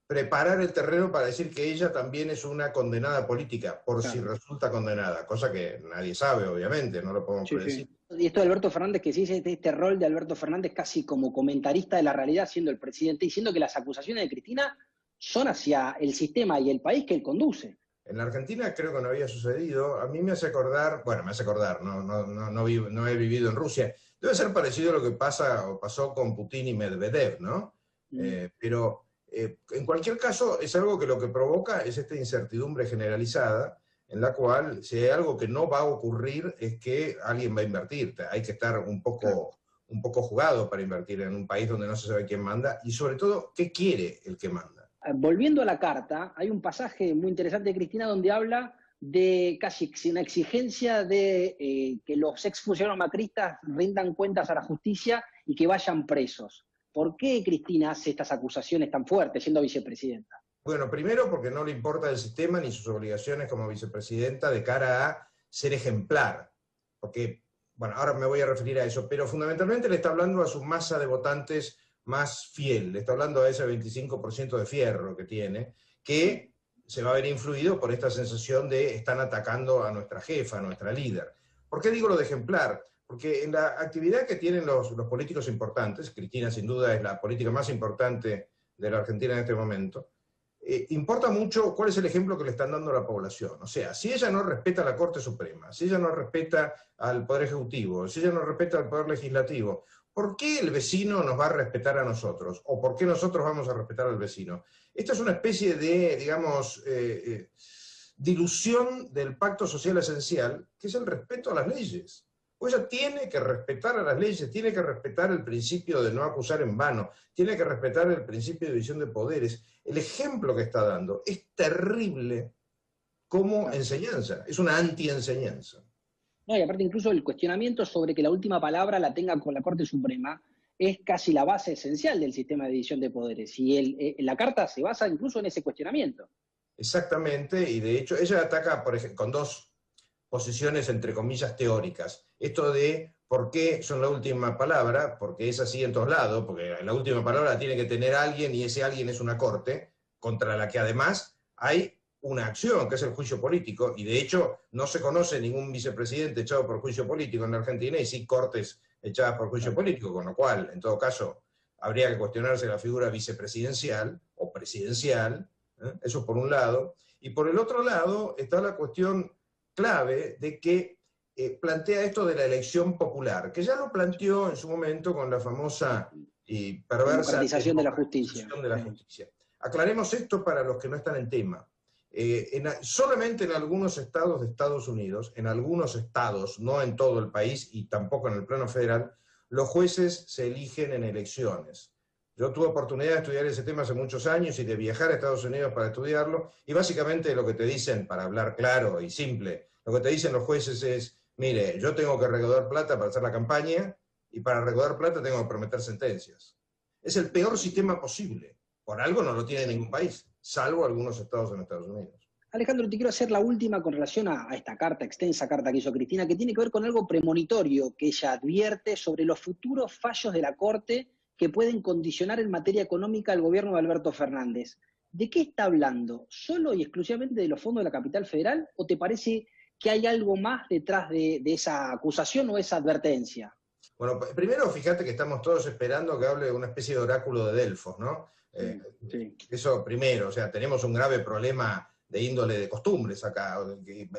preparar el terreno para decir que ella también es una condenada política, por si resulta condenada, cosa que nadie sabe, obviamente, no lo podemos predecir. Sí. Y esto de Alberto Fernández, que sí dice este rol de Alberto Fernández casi como comentarista de la realidad, siendo el presidente, diciendo que las acusaciones de Cristina son hacia el sistema y el país que él conduce. En la Argentina creo que no había sucedido, a mí me hace acordar, no he vivido en Rusia, debe ser parecido a lo que pasó con Putin y Medvedev, ¿no? Pero en cualquier caso es algo que lo que provoca es esta incertidumbre generalizada, en la cual si hay algo que no va a ocurrir es que alguien va a invertir, hay que estar un poco jugado para invertir en un país donde no se sabe quién manda, y sobre todo, ¿qué quiere el que manda? Volviendo a la carta, hay un pasaje muy interesante de Cristina donde habla de casi una exigencia de que los exfuncionarios macristas rindan cuentas a la justicia y que vayan presos. ¿Por qué Cristina hace estas acusaciones tan fuertes siendo vicepresidenta? Bueno, primero porque no le importa el sistema ni sus obligaciones como vicepresidenta de cara a ser ejemplar. Porque, bueno, ahora me voy a referir a eso, pero fundamentalmente le está hablando a su masa de votantes más fiel, le está hablando a ese 25% de fierro que tiene, que se va a ver influido por esta sensación de están atacando a nuestra jefa, a nuestra líder. ¿Por qué digo lo de ejemplar? Porque en la actividad que tienen los políticos importantes, Cristina sin duda es la política más importante de la Argentina en este momento, importa mucho cuál es el ejemplo que le están dando a la población. O sea, si ella no respeta a la Corte Suprema, si ella no respeta al Poder Ejecutivo, si ella no respeta al Poder Legislativo, ¿por qué el vecino nos va a respetar a nosotros? ¿O por qué nosotros vamos a respetar al vecino? Esta es una especie de, digamos, dilución del pacto social esencial, que es el respeto a las leyes. Pues ella tiene que respetar a las leyes, tiene que respetar el principio de no acusar en vano, tiene que respetar el principio de división de poderes. El ejemplo que está dando es terrible como enseñanza, es una anti-enseñanza. No, y aparte incluso el cuestionamiento sobre que la última palabra la tenga con la Corte Suprema es casi la base esencial del sistema de división de poderes. Y la Carta se basa incluso en ese cuestionamiento. Exactamente, y de hecho ella ataca, por ejemplo, con dos posiciones entre comillas teóricas. Esto de por qué son la última palabra, porque es así en todos lados, porque la última palabra la tiene que tener alguien y ese alguien es una corte, contra la que además hay una acción, que es el juicio político, y de hecho no se conoce ningún vicepresidente echado por juicio político en Argentina, y sí cortes echadas por juicio político, con lo cual, en todo caso, habría que cuestionarse la figura vicepresidencial o presidencial, eso por un lado, y por el otro lado está la cuestión clave de que plantea esto de la elección popular, que ya lo planteó en su momento con la famosa y perversa democratización de la justicia. Aclaremos esto para los que no están en tema. Solamente en algunos estados de Estados Unidos, en algunos estados, no en todo el país y tampoco en el plano federal, los jueces se eligen en elecciones. Yo tuve oportunidad de estudiar ese tema hace muchos años y de viajar a Estados Unidos para estudiarlo, y básicamente lo que te dicen, para hablar claro y simple, lo que te dicen los jueces es, mire, yo tengo que recaudar plata para hacer la campaña, y para recaudar plata tengo que prometer sentencias. Es el peor sistema posible. Por algo no lo tiene ningún país, salvo algunos estados en Estados Unidos. Alejandro, te quiero hacer la última con relación a esta carta, extensa carta que hizo Cristina, que tiene que ver con algo premonitorio que ella advierte sobre los futuros fallos de la Corte que pueden condicionar en materia económica al gobierno de Alberto Fernández. ¿De qué está hablando? ¿Solo y exclusivamente de los fondos de la Capital Federal? ¿O te parece que hay algo más detrás de esa acusación o esa advertencia? Bueno, primero fíjate que estamos todos esperando que hable una especie de oráculo de Delfos, ¿no? Sí. Eso primero, o sea, tenemos un grave problema de índole de costumbres acá,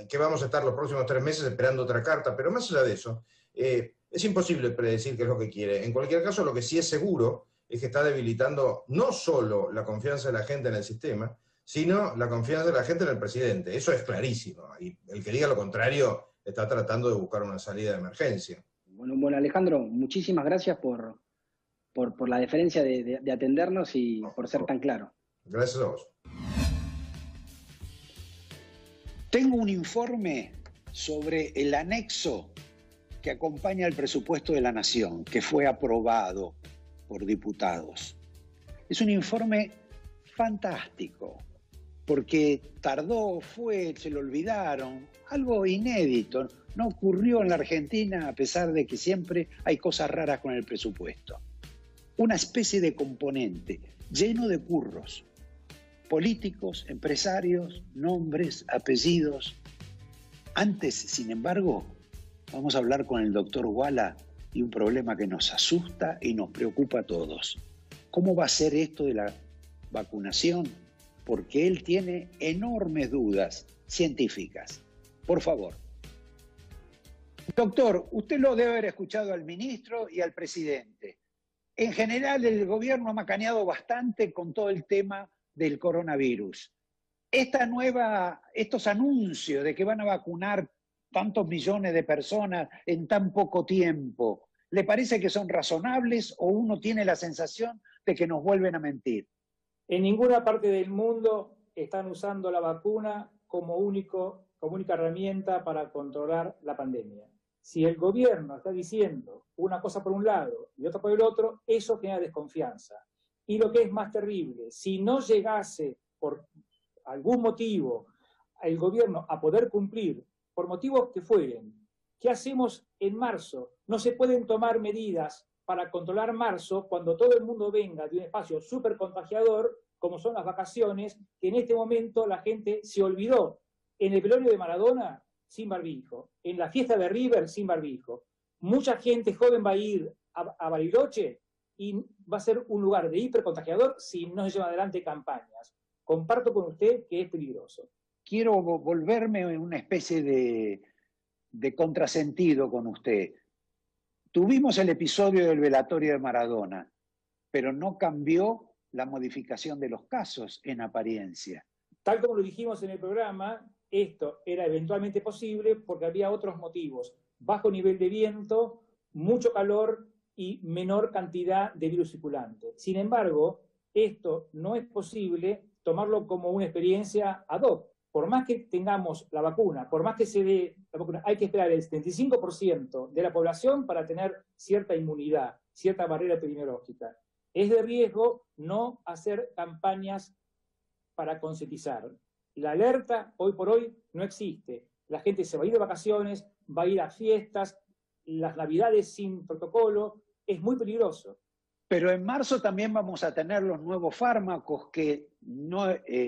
que vamos a estar los próximos 3 meses esperando otra carta, pero más allá de eso, es imposible predecir qué es lo que quiere. En cualquier caso, lo que sí es seguro es que está debilitando no solo la confianza de la gente en el sistema, sino la confianza de la gente en el presidente. Eso es clarísimo, y el que diga lo contrario está tratando de buscar una salida de emergencia. Bueno, Alejandro, muchísimas gracias por la deferencia de atendernos y por ser tan claro. Gracias a vos. Tengo un informe sobre el anexo que acompaña al presupuesto de la Nación, que fue aprobado por diputados. Es un informe fantástico, porque tardó, se lo olvidaron, algo inédito. No ocurrió en la Argentina, a pesar de que siempre hay cosas raras con el presupuesto. Una especie de componente lleno de curros, políticos, empresarios, nombres, apellidos. Antes, sin embargo, vamos a hablar con el doctor Wala y un problema que nos asusta y nos preocupa a todos. ¿Cómo va a ser esto de la vacunación? Porque él tiene enormes dudas científicas. Por favor. Doctor, usted lo debe haber escuchado al ministro y al presidente. En general, el gobierno ha macaneado bastante con todo el tema del coronavirus. Estos anuncios de que van a vacunar tantos millones de personas en tan poco tiempo, ¿le parece que son razonables o uno tiene la sensación de que nos vuelven a mentir? En ninguna parte del mundo están usando la vacuna como única herramienta para controlar la pandemia. Si el gobierno está diciendo una cosa por un lado y otra por el otro, eso genera desconfianza. Y lo que es más terrible, si no llegase por algún motivo el gobierno a poder cumplir, por motivos que fueren, ¿qué hacemos en marzo? No se pueden tomar medidas para controlar marzo cuando todo el mundo venga de un espacio súper contagiador, como son las vacaciones, que en este momento la gente se olvidó. En el velorio de Maradona, sin barbijo. En la fiesta de River, sin barbijo. Mucha gente joven va a ir a Bariloche y va a ser un lugar de hipercontagiador si no se llevan adelante campañas. Comparto con usted que es peligroso. Quiero volverme en una especie de contrasentido con usted. Tuvimos el episodio del velatorio de Maradona, pero no cambió la modificación de los casos en apariencia. Tal como lo dijimos en el programa, esto era eventualmente posible porque había otros motivos. Bajo nivel de viento, mucho calor y menor cantidad de virus circulante. Sin embargo, esto no es posible tomarlo como una experiencia ad hoc. por más que tengamos la vacuna, por más que se dé la vacuna, hay que esperar el 75% de la población para tener cierta inmunidad, cierta barrera epidemiológica. Es de riesgo no hacer campañas para concientizar. La alerta, hoy por hoy, no existe. La gente se va a ir de vacaciones, va a ir a fiestas, las navidades sin protocolo, es muy peligroso. Pero en marzo también vamos a tener los nuevos fármacos que no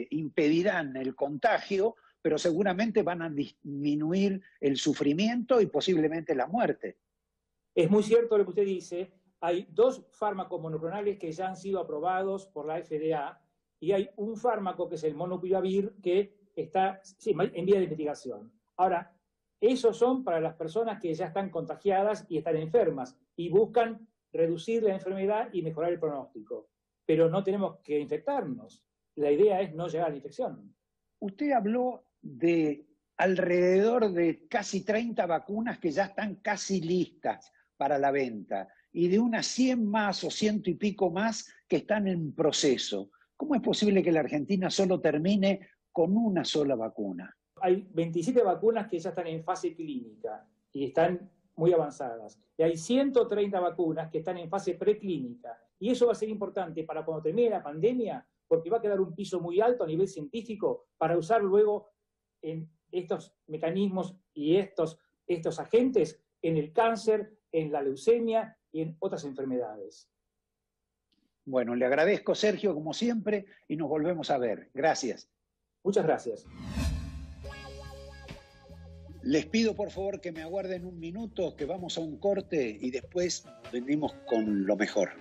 impedirán el contagio, pero seguramente van a disminuir el sufrimiento y posiblemente la muerte. Es muy cierto lo que usted dice. Hay 2 fármacos monoclonales que ya han sido aprobados por la FDA y hay un fármaco que es el Molnupiravir que está en vía de investigación. Ahora, esos son para las personas que ya están contagiadas y están enfermas y buscan reducir la enfermedad y mejorar el pronóstico. Pero no tenemos que infectarnos. La idea es no llegar a la infección. Usted habló de alrededor de casi 30 vacunas que ya están casi listas para la venta y de unas 100 más o 100 y pico más que están en proceso. ¿Cómo es posible que la Argentina solo termine con una sola vacuna? Hay 27 vacunas que ya están en fase clínica y están muy avanzadas. Y hay 130 vacunas que están en fase preclínica. Y eso va a ser importante para cuando termine la pandemia, porque va a quedar un piso muy alto a nivel científico para usar luego en estos mecanismos y estos agentes en el cáncer, en la leucemia y en otras enfermedades. Bueno, le agradezco, Sergio, como siempre, y nos volvemos a ver. Gracias. Muchas gracias. Les pido por favor que me aguarden un minuto, que vamos a un corte y después venimos con lo mejor.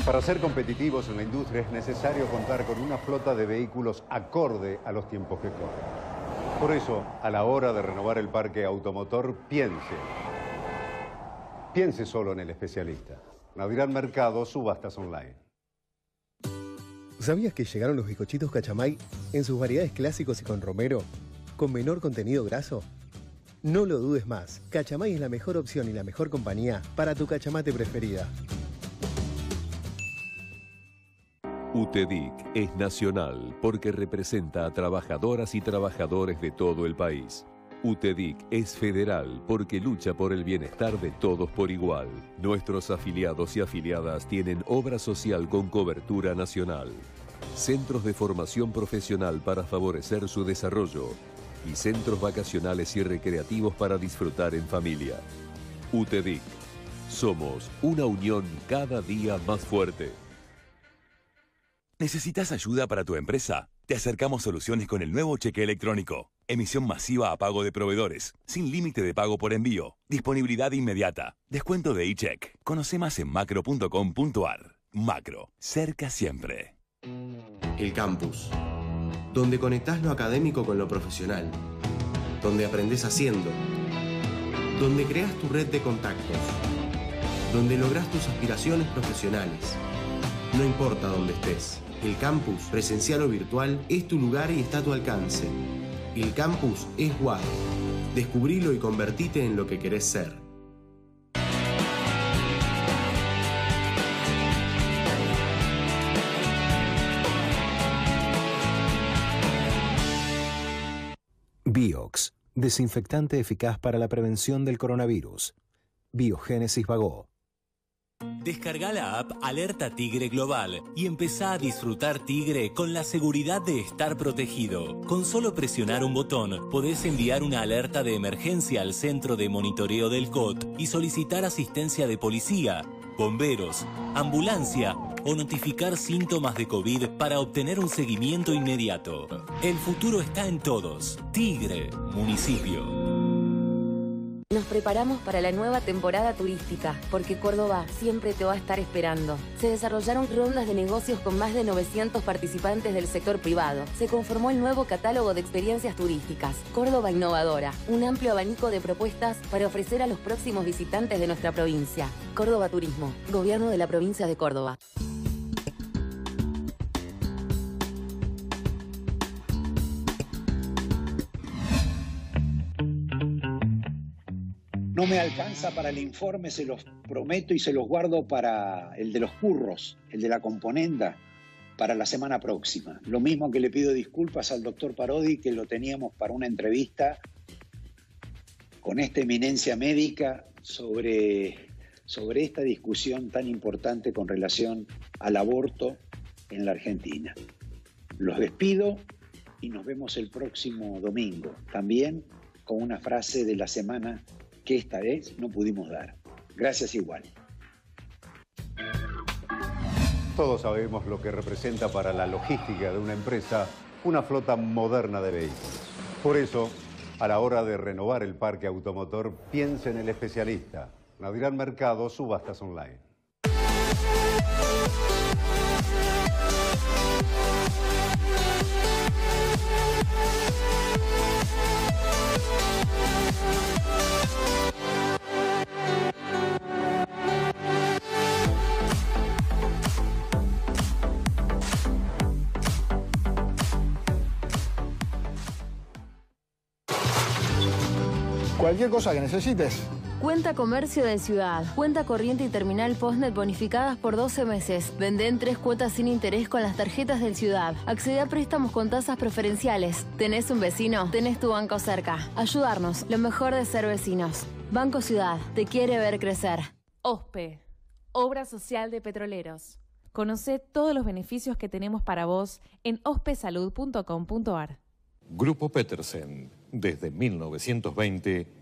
Para ser competitivos en la industria es necesario contar con una flota de vehículos acorde a los tiempos que corren. Por eso, a la hora de renovar el parque automotor, piense solo en el especialista. Naviral Mercado, subastas online. ¿Sabías que llegaron los bizcochitos Cachamay en sus variedades clásicos y con romero, con menor contenido graso? No lo dudes más, Cachamay es la mejor opción y la mejor compañía para tu cachamate preferida. UTEDIC es nacional porque representa a trabajadoras y trabajadores de todo el país. UTEDIC es federal porque lucha por el bienestar de todos por igual. Nuestros afiliados y afiliadas tienen obra social con cobertura nacional, centros de formación profesional para favorecer su desarrollo y centros vacacionales y recreativos para disfrutar en familia. UTEDIC. Somos una unión cada día más fuerte. ¿Necesitas ayuda para tu empresa? Te acercamos soluciones con el nuevo cheque electrónico. Emisión masiva a pago de proveedores, sin límite de pago por envío, disponibilidad inmediata, descuento de e-check. Conoce más en macro.com.ar. Macro, cerca siempre. El campus, donde conectás lo académico con lo profesional, donde aprendés haciendo, donde creas tu red de contactos, donde lográs tus aspiraciones profesionales. No importa dónde estés, el campus, presencial o virtual, es tu lugar y está a tu alcance. El campus es WAD. Descubrilo y convertite en lo que querés ser. Biox, desinfectante eficaz para la prevención del coronavirus. Biogénesis Vagó. Descarga la app Alerta Tigre Global y empezá a disfrutar Tigre con la seguridad de estar protegido. Con solo presionar un botón, podés enviar una alerta de emergencia al centro de monitoreo del COT y solicitar asistencia de policía, bomberos, ambulancia o notificar síntomas de COVID para obtener un seguimiento inmediato. El futuro está en todos. Tigre, municipio. Nos preparamos para la nueva temporada turística, porque Córdoba siempre te va a estar esperando. Se desarrollaron rondas de negocios con más de 900 participantes del sector privado. Se conformó el nuevo catálogo de experiencias turísticas, Córdoba Innovadora, un amplio abanico de propuestas para ofrecer a los próximos visitantes de nuestra provincia. Córdoba Turismo, Gobierno de la Provincia de Córdoba. No me alcanza para el informe, se los prometo y se los guardo para el de los curros, el de la componenda, para la semana próxima. Lo mismo que le pido disculpas al doctor Parodi, que lo teníamos para una entrevista con esta eminencia médica sobre esta discusión tan importante con relación al aborto en la Argentina. Los despido y nos vemos el próximo domingo, también con una frase de la semana que esta vez no pudimos dar. Gracias igual. Todos sabemos lo que representa para la logística de una empresa una flota moderna de vehículos. Por eso, a la hora de renovar el parque automotor, piense en el especialista. Nadirán Mercado, subastas online. Cualquier cosa que necesites. Cuenta Comercio de Ciudad. Cuenta corriente y terminal Postnet bonificadas por 12 meses. Vende en 3 cuotas sin interés con las tarjetas del Ciudad. Accede a préstamos con tasas preferenciales. ¿Tenés un vecino? Tenés tu banco cerca. Ayudarnos, lo mejor de ser vecinos. Banco Ciudad, te quiere ver crecer. OSPE, Obra Social de Petroleros. Conocé todos los beneficios que tenemos para vos en ospesalud.com.ar. Grupo Petersen, desde 1920,